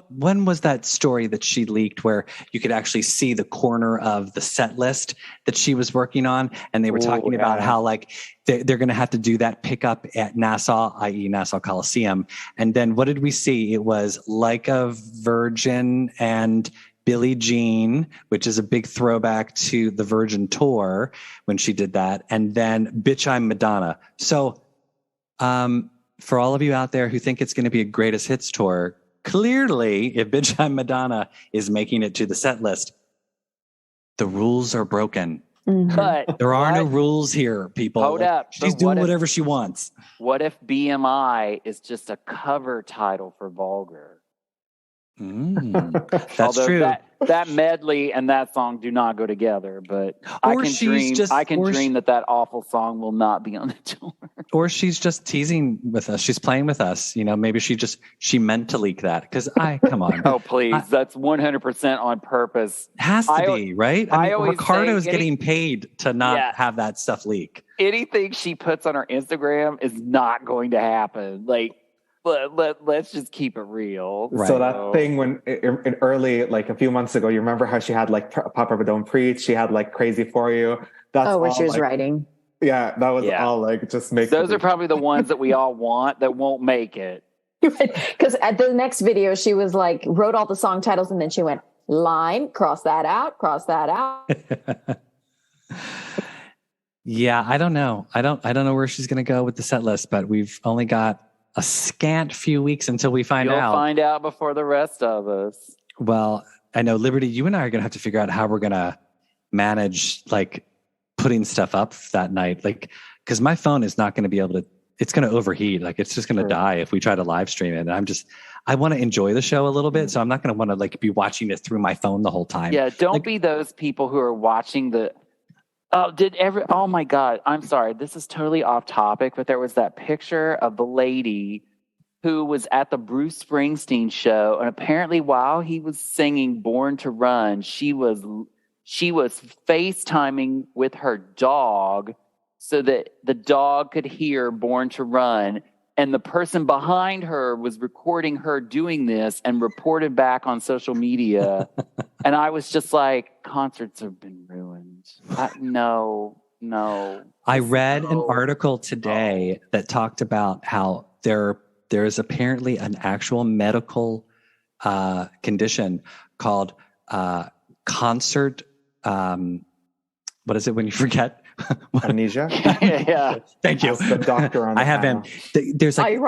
when was that story that she leaked where you could actually see the corner of the set list that she was working on? And they were talking about how like they're going to have to do that pickup at Nassau, i.e. Nassau Coliseum. And then what did we see? It was Like a Virgin and Billie Jean, which is a big throwback to the Virgin tour when she did that. And then Bitch, I'm Madonna. So for all of you out there who think it's going to be a greatest hits tour, clearly, if Bitch, I'm Madonna is making it to the set list, the rules are broken. Mm-hmm. But there are no rules here, people. Hold up. She's doing whatever she wants. What if BMI is just a cover title for Vulgar? That's true. That medley and that song do not go together, but I can dream that awful song will not be on the tour. Or she's just teasing with us. She's playing with us. You know, maybe she meant to leak that because come on. Oh, please. That's 100% on purpose. Has to be, right? I mean, Ricardo's getting paid to not have that stuff leak. Anything she puts on her Instagram is not going to happen. Like, let's just keep it real. Right. So that thing when in early, like a few months ago, you remember how she had like Papa Don't Preach, she had like Crazy For You. That's where she was like, writing. Yeah, that was all like just make. Those are probably the ones that we all want that won't make it. Because at the next video, she was like wrote all the song titles and then she went line, cross that out, cross that out. Yeah, I don't know. I don't know where she's going to go with the set list, but we've only got a scant few weeks until we find out. You'll find out before the rest of us. Well, I know, Liberty, you and I are going to have to figure out how we're going to manage like putting stuff up that night. Like, because my phone is not going to be able to, it's going to overheat. Like, it's just going to die if we try to live stream it. And I want to enjoy the show a little bit. So I'm not going to want to like be watching it through my phone the whole time. Yeah, don't be those people who are watching oh my God, I'm sorry. This is totally off topic, but there was that picture of the lady who was at the Bruce Springsteen show. And apparently while he was singing Born to Run, she was FaceTiming with her dog so that the dog could hear Born to Run. And the person behind her was recording her doing this and reported back on social media. And I was just like, concerts have been ruined. No. I read an article today that talked about how there is apparently an actual medical condition called concert. What is it when you forget? Amnesia. Yeah. Thank you. Ask the doctor on I have him. There's like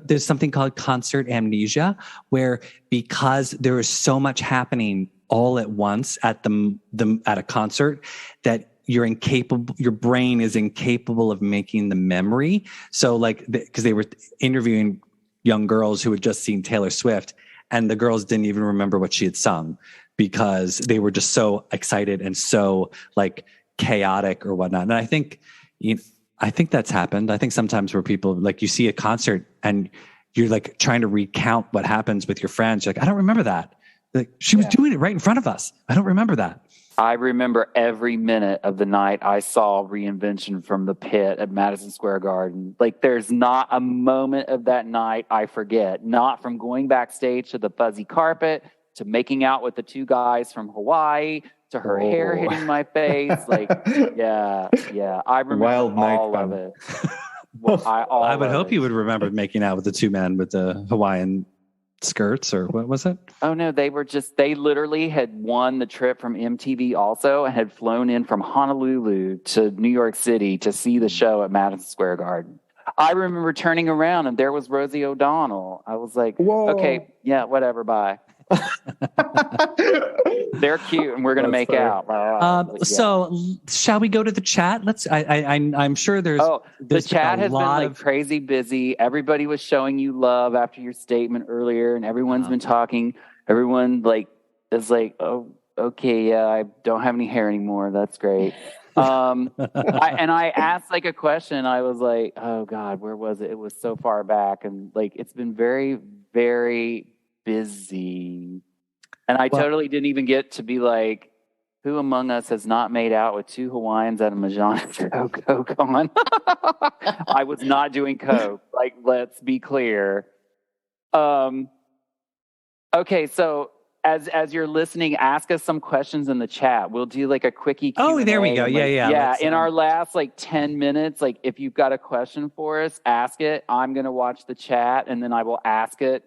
there's something called concert amnesia, where because there is so much happening all at once at at a concert that your brain is incapable of making the memory. So like, because they were interviewing young girls who had just seen Taylor Swift, and the girls didn't even remember what she had sung because they were just so excited and so like chaotic or whatnot. And I think that's happened. I think sometimes where people like you see a concert and you're like trying to recount what happens with your friends. You're like, I don't remember that. Like she was doing it right in front of us. I don't remember that. I remember every minute of the night I saw Reinvention from the Pit at Madison Square Garden. Like, there's not a moment of that night I forget. Not from going backstage to the fuzzy carpet, to making out with the two guys from Hawaii, to her hair hitting my face. Like, yeah. I remember Wild night all fun. of it. Well, I would hope you would remember making out with the two men with the Hawaiian skirts, or what was it? Oh no, they literally had won the trip from MTV also and had flown in from Honolulu to New York City to see the show at Madison Square Garden. I remember turning around and there was Rosie O'Donnell. I was like, whoa. Okay, yeah, whatever, bye. They're cute and we're going to make fair. out. So shall we go to the chat? I'm sure there's the chat has been like crazy busy. Everybody was showing you love after your statement earlier, and everyone's been talking. Everyone is like, oh, okay, yeah, I don't have any hair anymore. That's great. I asked like a question. I was like, oh God, where was it? It was so far back, and like it's been very, very busy. And I totally didn't even get to be like, who among us has not made out with two Hawaiians at a Madonna show? Coke on. I was not doing coke. Like, let's be clear. Okay, so as you're listening, ask us some questions in the chat. We'll do like a quickie Q&A. Oh, there we go. Yeah. Yeah, in our last like 10 minutes, like if you've got a question for us, ask it. I'm going to watch the chat and then I will ask it.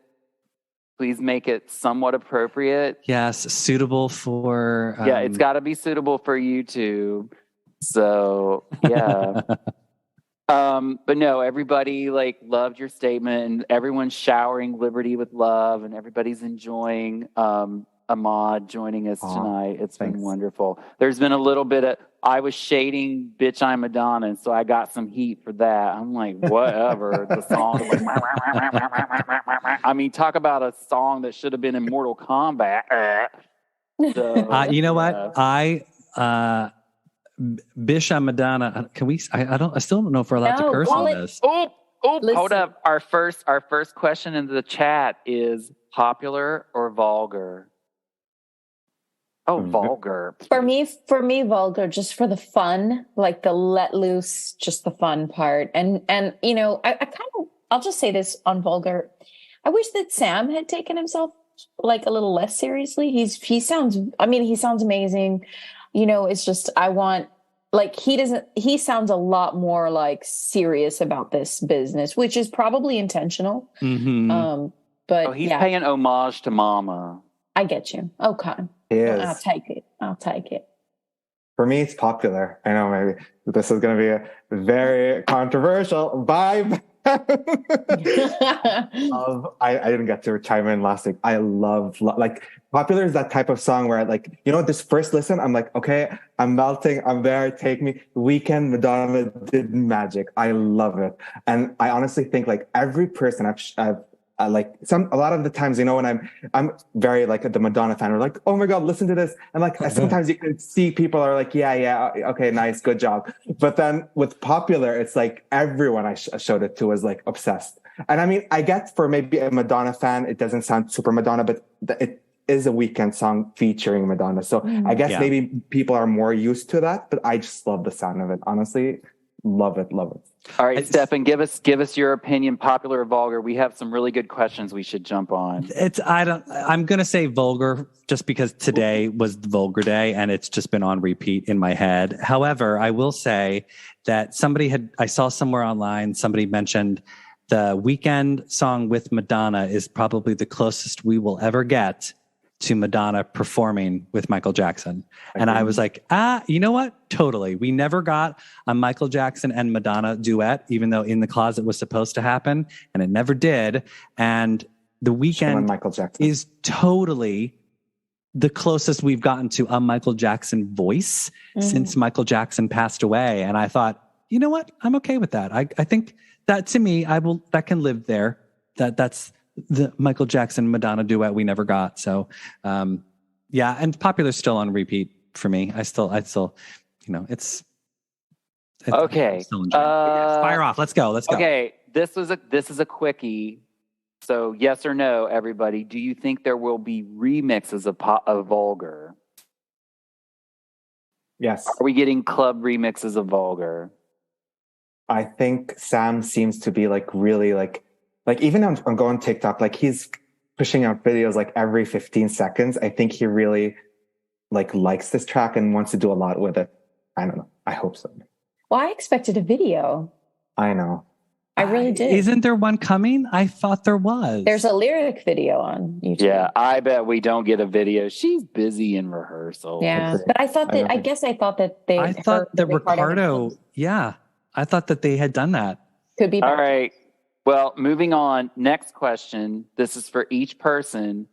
Please make it somewhat appropriate. Yes, suitable for... yeah, it's got to be suitable for YouTube. So, yeah. But no, everybody like loved your statement and everyone's showering Liberty with love and everybody's enjoying Ahmad joining us tonight. It's been wonderful. There's been a little bit of... I was shading Bitch I'm Madonna, and so I got some heat for that. I'm like, whatever. The song, like, I mean, talk about a song that should have been in Mortal Kombat. So, you know what? Bish I'm Madonna. Can we? I still don't know if we're allowed to curse on this. Oh, hold up. Our first question in the chat is popular or vulgar? Oh, vulgar. For me, vulgar, just for the fun, like the let loose, just the fun part. And you know, I'll just say this on vulgar. I wish that Sam had taken himself like a little less seriously. He sounds amazing. You know, it's just, he sounds a lot more like serious about this business, which is probably intentional. Mm-hmm. But he's paying homage to Mama. I get you. Okay. I'll take it. For me, it's popular. I know maybe this is going to be a very controversial vibe. I didn't get to chime in last week. I love like popular is that type of song where like, you know, this first listen, I'm like, okay, I'm melting. I'm there. Take me. Weekend Madonna did magic. I love it. And I honestly think like every person I've a lot of the times, you know, when I'm very like the Madonna fan, we're like, oh my God, listen to this. And like, sometimes you can see people are like, yeah, okay, nice, good job. But then with popular, it's like everyone I showed it to was like obsessed. And I mean, I get for maybe a Madonna fan, it doesn't sound super Madonna, but it is a Weekend song featuring Madonna. So I guess maybe people are more used to that, but I just love the sound of it. Honestly, love it. All right, Stefan, give us your opinion, popular or vulgar. We have some really good questions we should jump on. I'm going to say vulgar just because today was the vulgar day and it's just been on repeat in my head. However, I will say that I saw somewhere online, somebody mentioned the Weekend song with Madonna is probably the closest we will ever get to Madonna performing with Michael Jackson. And I was like, you know what? Totally. We never got a Michael Jackson and Madonna duet, even though In the Closet was supposed to happen, and it never did. And The Weekend Michael Jackson is totally the closest we've gotten to a Michael Jackson voice since Michael Jackson passed away. And I thought, you know what? I'm okay with that. I think that to me, that can live there. that's the Michael Jackson Madonna duet we never got. So, yeah, and Popular's still on repeat for me. I still, it's okay. I'm still enjoying it. Yes, fire off. Let's go. Okay, this is a quickie. So yes or no, everybody. Do you think there will be remixes of Vulgar? Yes. Are we getting club remixes of Vulgar? I think Sam seems to be like really like even on going TikTok, like he's pushing out videos like every 15 seconds. I think he really likes this track and wants to do a lot with it. I don't know. I hope so. Well, I expected a video. I know. I really did. Isn't there one coming? I thought there was. There's a lyric video on YouTube. Yeah, I bet we don't get a video. She's busy in rehearsal. Yeah, but I thought that. I thought that they. I thought that Ricardo. Yeah, I thought that they had done that. Could be. All right. Well, moving on. Next question. This is for each person.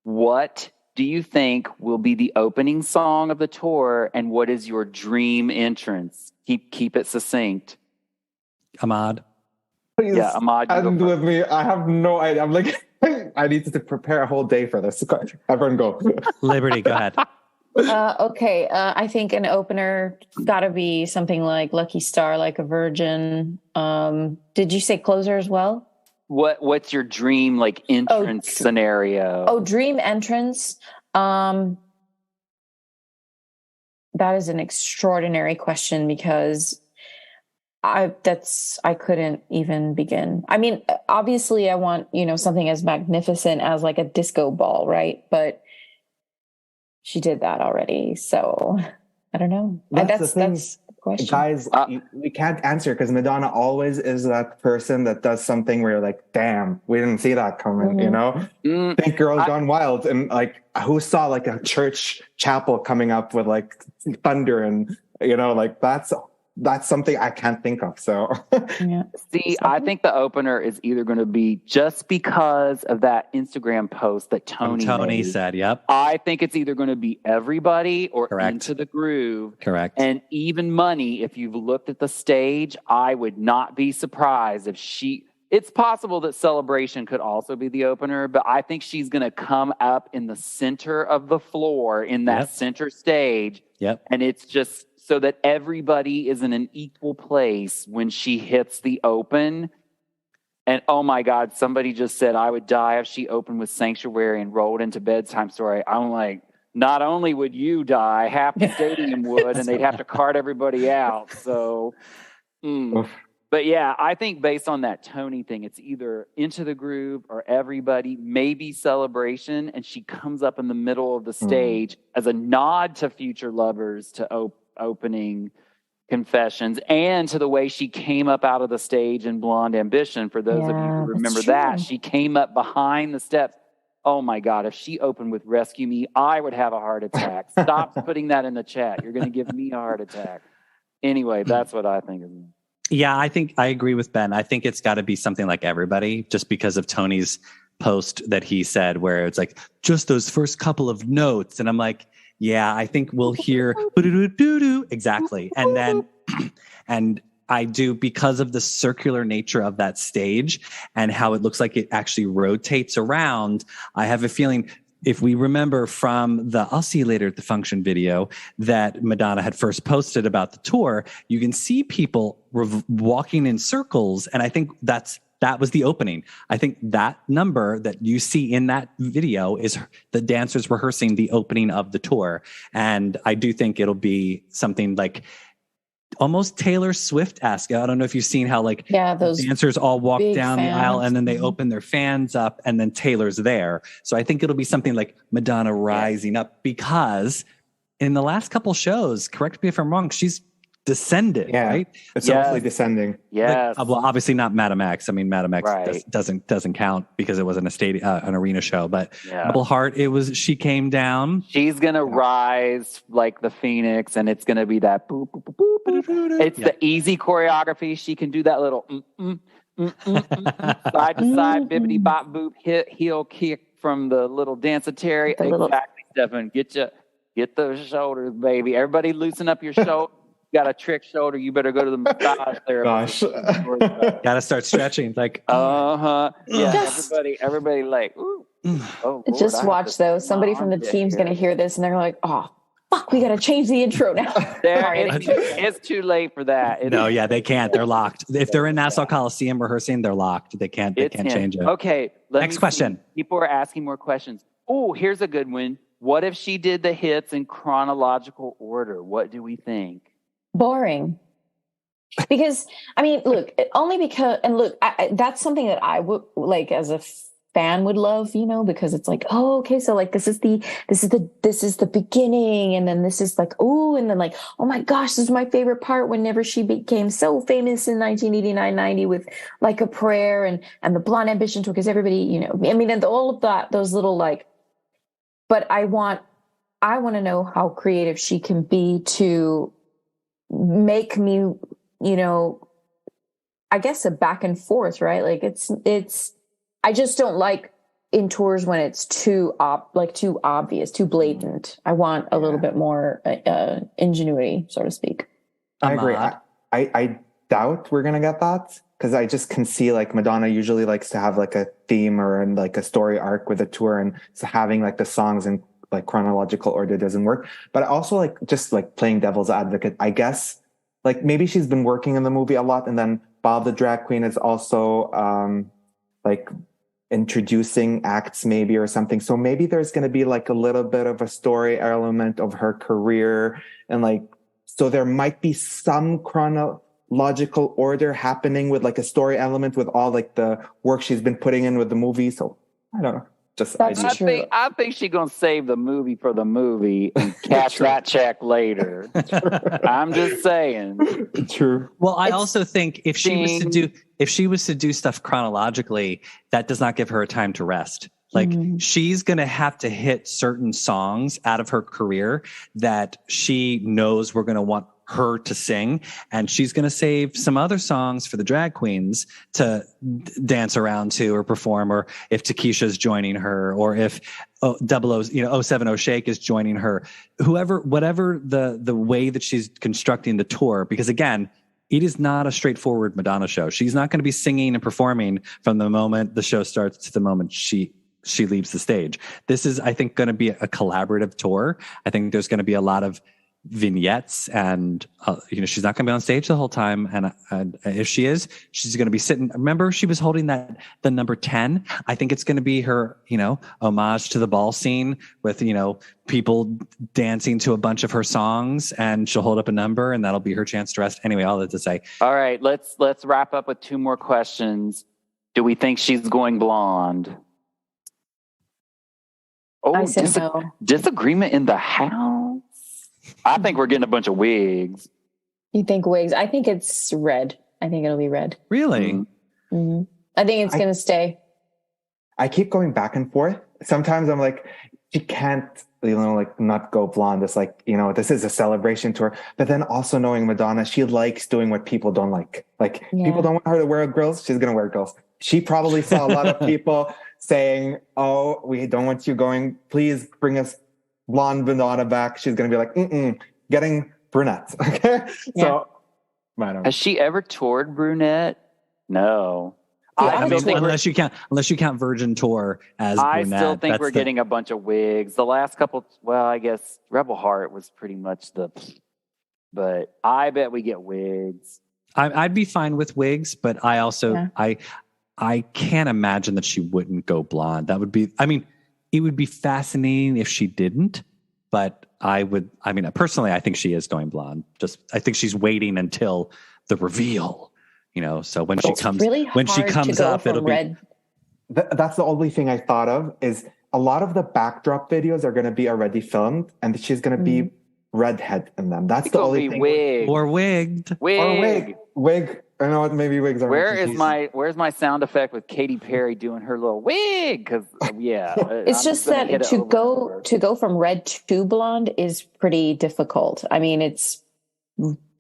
What do you think will be the opening song of the tour, and what is your dream entrance? Keep it succinct. Ahmad. Please, yeah, Ahmad. end with me. I have no idea. I'm like, I need to prepare a whole day for this. Everyone go. Liberty, go ahead. Okay. I think an opener got to be something like Lucky Star, Like a Virgin. Did you say closer as well? What's your dream entrance scenario? Oh, dream entrance. That is an extraordinary question because I couldn't even begin. I mean, obviously I want, something as magnificent as like a disco ball, right? But she did that already. So I don't know. That's the question. Guys, we can't answer because Madonna always is that person that does something where you're like, damn, we didn't see that coming, Think Girls Gone Wild. And who saw a church chapel coming up with thunder and, that's something I can't think of. So, yeah. See, I think the opener is either going to be just because of that Instagram post that Tony said. Yep. I think it's either going to be Everybody or Correct. Into the Groove. Correct. And Even Money. If you've looked at the stage, I would not be surprised if it's possible that Celebration could also be the opener, but I think she's going to come up in the center of the floor in that center stage. Yep. And it's just so that everybody is in an equal place when she hits the open. And oh my God, somebody just said, I would die if she opened with Sanctuary and rolled into Bedtime Story. I'm like, not only would you die, half the stadium would, and they'd have to cart everybody out. So, But yeah, I think based on that Tony thing, it's either Into the Groove or Everybody, maybe Celebration. And she comes up in the middle of the stage as a nod to Future Lovers to opening Confessions and to the way she came up out of the stage in Blonde Ambition. For those of you who remember that, she came up behind the steps. Oh my God, if she opened with Rescue Me, I would have a heart attack. Stop putting that in the chat. You're going to give me a heart attack. Anyway, that's what I think. Yeah, I think I agree with Ben. I think it's got to be something like Everybody, just because of Tony's post that he said where it's like, just those first couple of notes. And I'm like, yeah, I think we'll hear exactly. And then, and I do, because of the circular nature of that stage and how it looks like it actually rotates around, I have a feeling, if we remember from the I'll See You Later at the Function video that Madonna had first posted about the tour, you can see people walking in circles. And I think that was the opening. I think that number that you see in that video is the dancers rehearsing the opening of the tour. And I do think it'll be something like almost Taylor Swift-esque. I don't know if you've seen how those dancers all walk down the aisle and then they open their fans up and then Taylor's there. So I think it'll be something like Madonna rising up, because in the last couple shows, correct me if I'm wrong, she's descended, right? It's mostly descending. Yes. Well, obviously not Madame X. I mean, Madame X doesn't count because it wasn't an arena show. But Double Heart, she came down. She's gonna rise like the Phoenix, and it's gonna be that boop boop boop boop. It's the easy choreography. She can do that little side to side, bibbity bop boop, heel kick from the little dancetery. Exactly, Stefan. Get those shoulders, baby. Everybody loosen up your shoulders. got a trick shoulder, you better go to the massage therapist. Gosh. Gotta start stretching. Like, Yeah, Just- everybody like, ooh. Oh, Lord, Just I have watch to though. my Somebody from the armpit team's hair. going to hear this and they're like, "Oh, fuck, we got to change the intro now." Sorry, It's too late for that. no, yeah, they can't. They're locked. If they're in Nassau Coliseum rehearsing, they're locked. They can't change it. Okay. Next question. People are asking more questions. Oh, here's a good one. What if she did the hits in chronological order? What do we think? boring. Because I mean, look, only because, and look, that's something that I would like as a fan would love, because it's like, oh, okay, so like this is the beginning, and then this is like, oh, and then like, oh my gosh, this is my favorite part whenever she became so famous in 1989-90 with Like a Prayer and the Blonde Ambition tour, because everybody, I mean, and all of that, those little like, but I want to know how creative she can be to make me, I guess a back and forth, right? Like it's, I just don't like in tours when it's too obvious, too blatant. I want a little bit more ingenuity, so to speak. I agree. I doubt we're gonna get that, because I just can see like Madonna usually likes to have like a theme or like a story arc with a tour, and so having like the songs in like chronological order doesn't work. But also like just like playing devil's advocate, I guess like maybe she's been working in the movie a lot, and then Bob the Drag Queen is also like introducing acts maybe or something. So maybe there's going to be like a little bit of a story element of her career, and like, so there might be some chronological order happening with like a story element with all like the work she's been putting in with the movie. So I don't know. I think she's gonna save the movie for the movie and cash that check later. I'm just saying. True. Well, I also think if she was to do stuff chronologically, that does not give her a time to rest. Like she's going to have to hit certain songs out of her career that she knows we're going to want her to sing, and she's going to save some other songs for the drag queens to dance around to or perform, or if Takesha's joining her, or if 070 Shake is joining her, whatever the way that she's constructing the tour, because again, it is not a straightforward Madonna show. She's not going to be singing and performing from the moment the show starts to the moment she leaves the stage. This is, I think, going to be a collaborative tour. I think there's going to be a lot of vignettes, and she's not going to be on stage the whole time, and if she is, she's going to be sitting. Remember, she was holding the number 10. I think it's going to be her homage to the ball scene with people dancing to a bunch of her songs, and she'll hold up a number, and that'll be her chance to rest. Anyway, all that to say, all right, let's wrap up with two more questions. Do we think she's going blonde? I said no. Disagreement in the house. I think we're getting a bunch of wigs. You think wigs? I think it's red. I think it'll be red. Really? Mm-hmm. I think it's going to stay. I keep going back and forth. Sometimes I'm like, she can't, like not go blonde. It's like, this is a celebration tour. But then also knowing Madonna, she likes doing what people don't like. Like people don't want her to wear grills. She's going to wear grills. She probably saw a lot of people saying, oh, we don't want you going. Please bring us blonde Madonna back. She's going to be like, getting brunettes. Okay. Yeah. So, I don't know. Has she ever toured brunette? No. Unless you count Virgin Tour as I brunette. still think we're getting a bunch of wigs. The last couple, I guess Rebel Heart was pretty much but I bet we get wigs. I'd be fine with wigs, but I also, I can't imagine that she wouldn't go blonde. That would be, it would be fascinating if she didn't, but personally, I think she is going blonde. I think she's waiting until the reveal, so when she comes up, it'll be. That's the only thing I thought of is a lot of the backdrop videos are going to be already filmed, and she's going to be redhead in them. That's the only thing. Wig. Or wigged. Wig. I know what, maybe wigs are. Where's my sound effect with Katy Perry doing her little wig? Because it's just that to go from red to blonde is pretty difficult. I mean, it's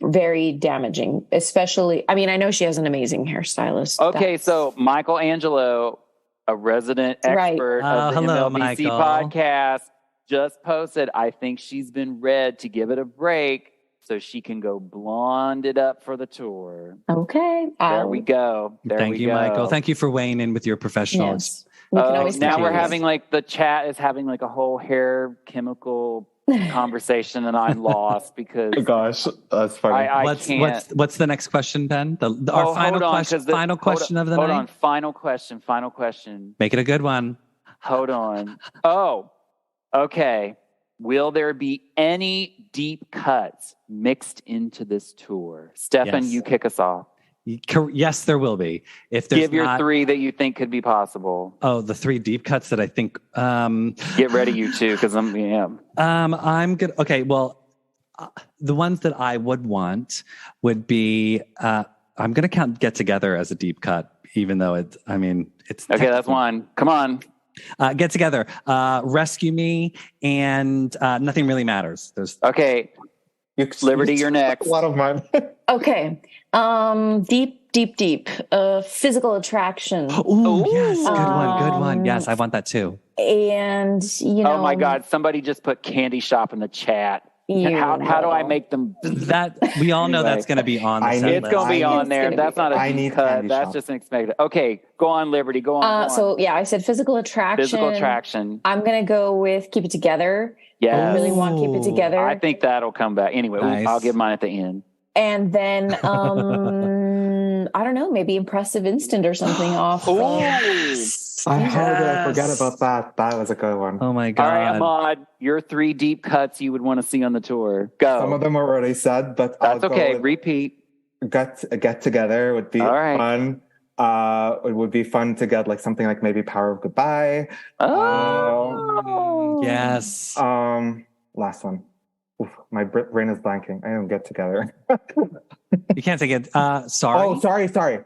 very damaging, especially. I mean, I know she has an amazing hairstylist. Okay, so Michael Angelo, a resident expert of the MLBC podcast, just posted, I think she's been red to give it a break. so she can go blonde it up for the tour. Okay. There we go. Thank you, Michael. Thank you for weighing in with your professional. Yes. We can always now count we're on you. having like the chat is having like a whole hair chemical conversation, and I'm lost because Oh gosh, that's funny. I can't. What's the next question, Ben? Our final question. Final question of the night. Hold on. Final question. Make it a good one. Hold on. Oh, okay. Will there be any deep cuts mixed into this tour? Stefan, Yes. you kick us off. Yes, there will be. If there's Give your not, 3 that you think could be possible. Oh, the 3 deep cuts that I think. Get ready, you two, because I'm good. Okay, well, the ones that I would want would be. I'm going to count "Get Together" as a deep cut, even though it's. Okay. That's one. Come on. Get Together, Rescue Me, and Nothing Really Matters. There's okay. Liberty, you're next. A lot of mine. Okay. Deep. Physical Attraction. Oh, yes. Good one. Yes, I want that too. And, oh my God. Somebody just put Candy Shop in the chat. How do I make them? That we all know that's going to be on the set It's list. going to be on there. That's not a deep cut. That's Shop. just an expected. Okay. Go on, Liberty. Go on. So, yeah, I said Physical Attraction. Physical Attraction. I'm going to go with Keep It Together. Yeah. I really want Keep It Together. I think that'll come back. Anyway, Nice. I'll give mine at the end. And then, I don't know, maybe Impressive Instant or something off. How did I forget about that? That was a good one. Oh my God. All right, Ahmad, your 3 deep cuts you would want to see on the tour. Go. Some of them are already said, but That's I'll okay. go with Repeat. Get Together would be fun. It would be fun to get like something like maybe Power of Goodbye. Yes. Last one. Oof, my brain is blanking. I don't Get Together. You can't take it. Sorry. Oh, sorry. Sorry.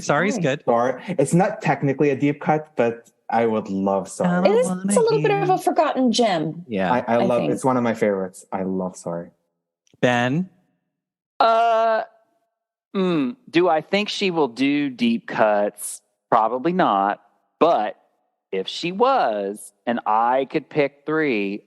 Sorry's good. Sorry. It's not technically a deep cut, but I would love Sorry. It's a little bit of a forgotten gem. Yeah. I love it. It's one of my favorites. I love Sorry. Ben? Do I think she will do deep cuts? Probably not. But if she was, and I could pick 3,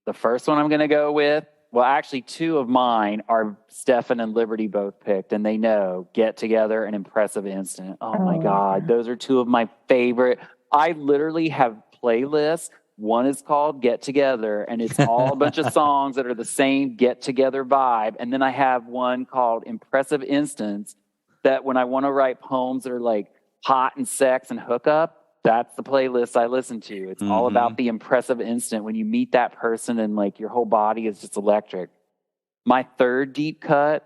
the first one I'm going to go with, well, actually 2 of mine are Stefan and Liberty both picked, and they know Get Together and Impressive Instant. Oh my God. Those are 2 of my favorite. I literally have playlists. One is called Get Together, and it's all a bunch of songs that are the same Get Together vibe. And then I have one called Impressive Instance that when I want to write poems that are like hot and sex and hookup, that's the playlist I listen to. It's all about the impressive instant when you meet that person and like your whole body is just electric. My 3rd deep cut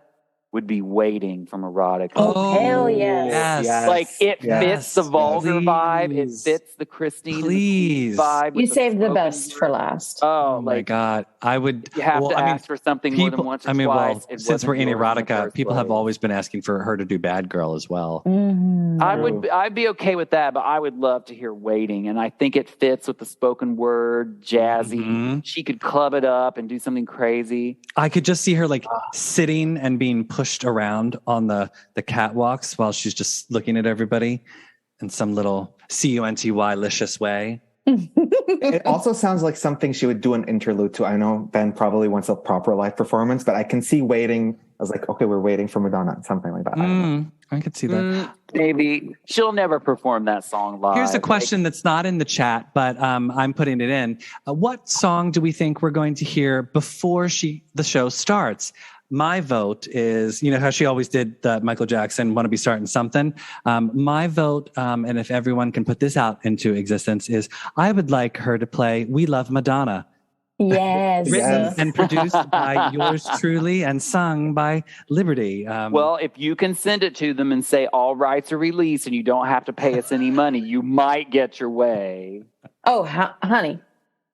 would be Waiting from Erotica. Oh, hell yes. Like it fits the Vulgar vibe. It fits the Christine and the vibe. You saved the best for last. Oh my God. I would. You have to ask for something more than once or twice. Since we're in erotica, people have always been asking for her to do Bad Girl as well. I'd be okay with that, but I would love to hear Waiting. And I think it fits with the spoken word, jazzy. She could club it up and do something crazy. I could just see her like sitting and being pushed around on the catwalks while she's just looking at everybody in some little CUNTY-licious way. It also sounds like something she would do an interlude to. I know Ben probably wants a proper live performance, but I can see Waiting. I was like, okay, we're waiting for Madonna, something like that. I could see that. Maybe. She'll never perform that song live. Here's a question that's not in the chat, but I'm putting it in. What song do we think we're going to hear before the show starts? My vote is, you know how she always did the Michael Jackson, Want to Be Starting Something? My vote, and if everyone can put this out into existence, is I would like her to play We Love Madonna. Yes. Written and produced by yours truly and sung by Liberty. Well, if you can send it to them and say all rights are released and you don't have to pay us any money, you might get your way. Oh, honey.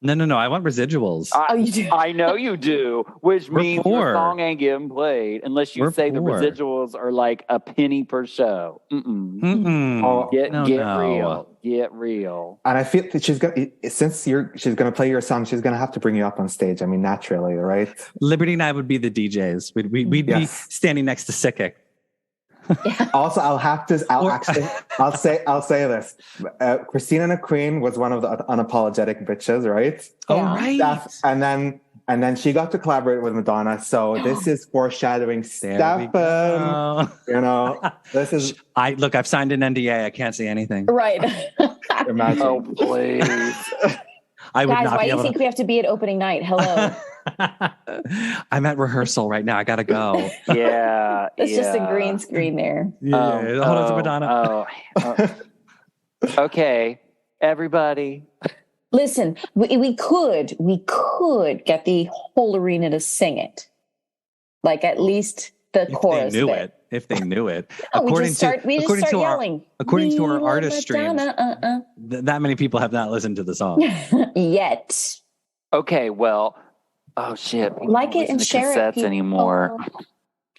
No. I want residuals. Oh, you do? I know you do, which means your song ain't getting played unless you say the residuals are like a penny per show. Get real. Get real. And I feel that she's gonna play your song, she's gonna have to bring you up on stage. I mean, naturally, right? Liberty and I would be the DJs. We'd be standing next to Sickick. Also, I'll say this. Christina and the Queen was one of the unapologetic bitches, right? Oh, right. And then And then she got to collaborate with Madonna. So this is foreshadowing There we Stefan. go. You know, this is I've signed an NDA. I can't say anything. Right. imagine. Oh, please. I would Guys, not why be do you able think we have to be at opening night? Hello. I'm at rehearsal right now. I gotta go. Yeah. It's just a green screen there. Yeah. Hold on to Madonna. Okay, everybody. Listen, we could get the whole arena to sing it. Like at least the chorus. If they knew it. No, we just start yelling. According to our artist Madonna, streams, that many people have not listened to the song. Yet. Okay, well, oh shit. We Like don't it and listen to share it, cassettes people. anymore.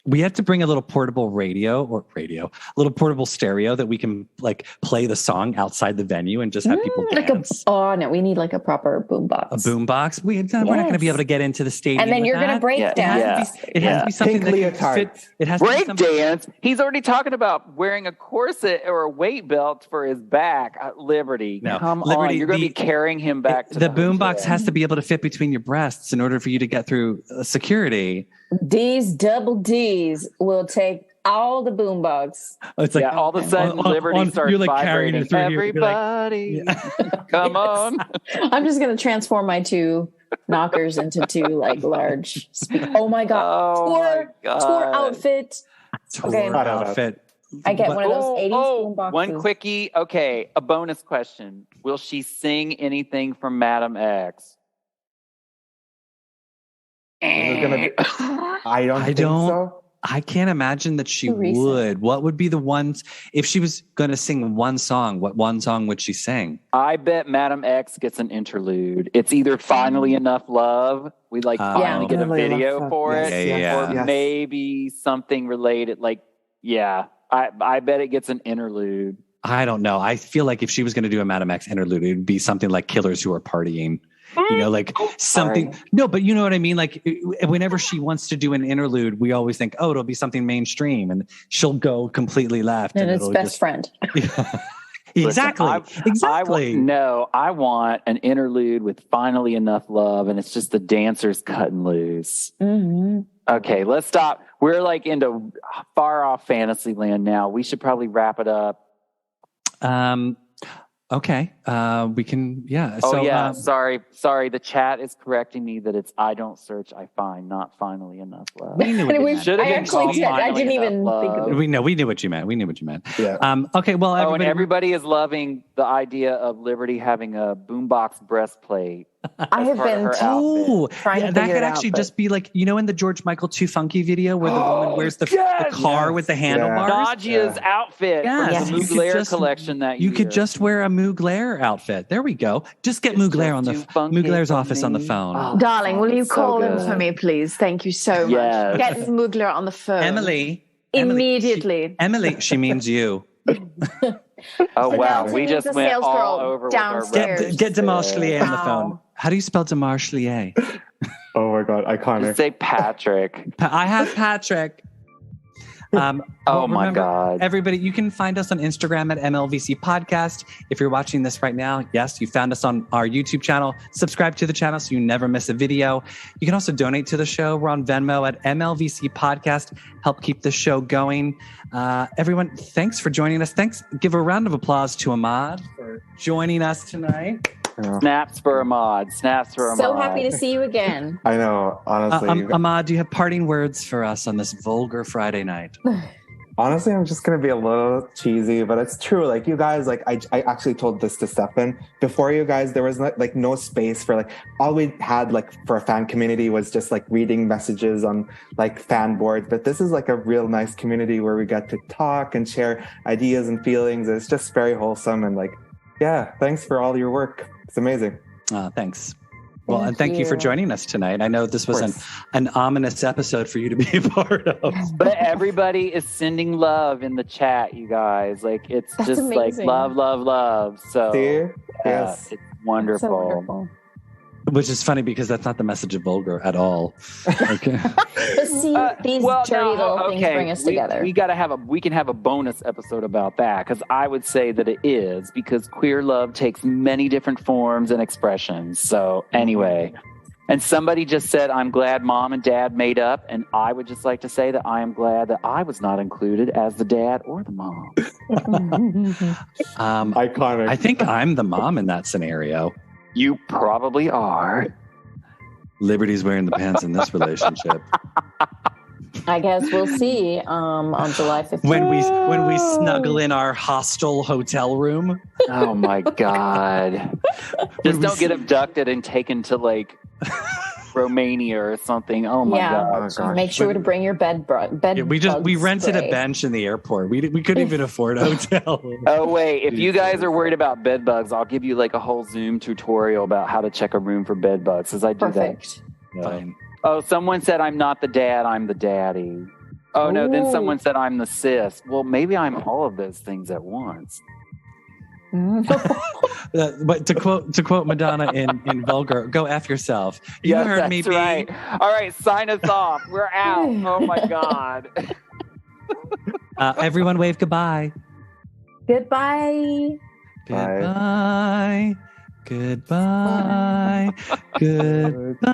We have to bring a little portable a little portable stereo that we can like play the song outside the venue and just have people dance. No, we need like a proper boombox. A boombox. We're not going to be able to get into the stadium. And then you're going to break dance. It has to be something Pink that can leotard. fit. It has to be Break something. dance. He's already talking about wearing a corset or a weight belt for his back at Liberty. No, Come Liberty, on. You're going to be carrying him back to the the boombox hotel. has to be able to fit between your breasts in order for you to get through security. These double D's will take all the boombox. It's like all of a sudden Liberty starts you're like carrying vibrating. it through here. You're like, Everybody, come on. I'm just going to transform my two knockers into two like large. Oh my god! Oh my God. Tour outfit. Okay. outfit. I get one of those 80s boomboxes. One quickie. Okay, a bonus question. Will she sing anything from Madam X? This is gonna be, I don't think so. I can't imagine that she Too recent. would. What would be the ones if she was going to sing one song? What one song would she sing? I bet Madam X gets an interlude. It's either Finally Enough Love. We finally get a Finally video Enough for Love. it. Yeah. Or Yes. maybe something related. I bet it gets an interlude. I don't know. I feel like if she was going to do a Madam X interlude, it would be something like Killers Who Are Partying. You know, like something. Sorry. No, but you know what I mean? Like whenever she wants to do an interlude, we always think, oh, it'll be something mainstream. And she'll go completely left. And it's it'll best friend. Exactly. Exactly. I want an interlude with Finally Enough Love, and it's just the dancers cutting loose. Mm-hmm. Okay, let's stop. We're like into far off fantasy land now. We should probably wrap it up. Okay. We can, yeah. Oh, so, yeah. Sorry. The chat is correcting me that it's I don't search, I find, not Finally Enough Love. we knew what you meant. Should have I been actually called did. I Finally didn't even Enough think of Love. it. We knew what you meant. We knew what you meant. Yeah. Okay. Well, And everybody is loving the idea of Liberty having a boombox breastplate. I have been Oh, trying to that figure could it actually out, just be like, you know, in the George Michael Too Funky video where the woman wears the car with the handlebars. Najia's outfit Yes. from the You could Mugler just- collection that You year. could just wear a Mugler outfit. There we go. Just get Mugler on the too funky Mugler's for office on the me. phone. Oh, Darling, will you it's so call him good. for me, please? Thank you so much. Yes. Get Mugler on the phone. Emily. Immediately. Emily, she means you. Oh wow, She we needs just a went sales all girl over downstairs. with our Get Demarchelier on the Wow. phone. How do you spell Demarchelier? Oh my God, iconic. Just say Patrick. I have Patrick. Oh my remember, God. Everybody, you can find us on Instagram at MLVC Podcast. If you're watching this right now, yes, you found us on our YouTube channel. Subscribe to the channel so you never miss a video. You can also donate to the show. We're on Venmo at MLVC Podcast. Help keep the show going. Everyone, thanks for joining us. Thanks. Give a round of applause to Ahmad for joining us tonight. Snaps for Ahmad. Snaps for Ahmad. So happy to see you again. I know, honestly. Ahmad, do you have parting words for us on this Vulgar Friday night? Honestly, I'm just gonna be a little cheesy, but it's true. Like you guys, like I actually told this to Stefan. Before you guys, there was like no space for like all we had like for a fan community was just like reading messages on like fan boards. But this is like a real nice community where we get to talk and share ideas and feelings. It's just very wholesome and like, yeah. Thanks for all your work. It's amazing. Thanks. Well, and thank you for joining us tonight. I know this was an ominous episode for you to be a part of. But everybody is sending love in the chat, you guys. Like it's That's just amazing. like love. So See? yeah, Yes. it's wonderful. So wonderful. Which is funny because that's not the message of Vulgar at all. Okay. But see, these dirty little things bring us together. We can have a bonus episode about that because I would say that it is because queer love takes many different forms and expressions. So anyway, And somebody just said, I'm glad mom and dad made up. And I would just like to say that I am glad that I was not included as the dad or the mom. Iconic. I think I'm the mom in that scenario. You probably are. Liberty's wearing the pants in this relationship. I guess we'll see on July 15th. When we snuggle in our hostel hotel room. Oh my God. Just don't get abducted and taken to like Romania or something. Oh my God. Make sure to bring your bed we rented spray. a bench in the airport. We couldn't even afford a hotel. Oh wait, if you guys are worried about bed bugs, I'll give you like a whole Zoom tutorial about how to check a room for bed bugs, because I do Perfect. that. Fine. Oh, someone said I'm not the dad, I'm the daddy. Oh no, then someone said I'm the sis. Well, maybe I'm all of those things at once. But to quote Madonna in Vulgar, go F yourself. You Yes, heard me, that's right. All right, sign us off. We're out. Oh my God. Everyone wave goodbye. Goodbye. Goodbye. Goodbye. Goodbye.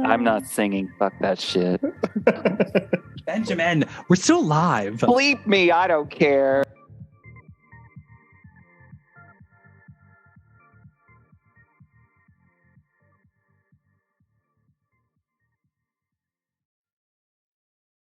I'm not singing. Fuck that shit. Benjamin, we're still live. Bleep me. I don't care.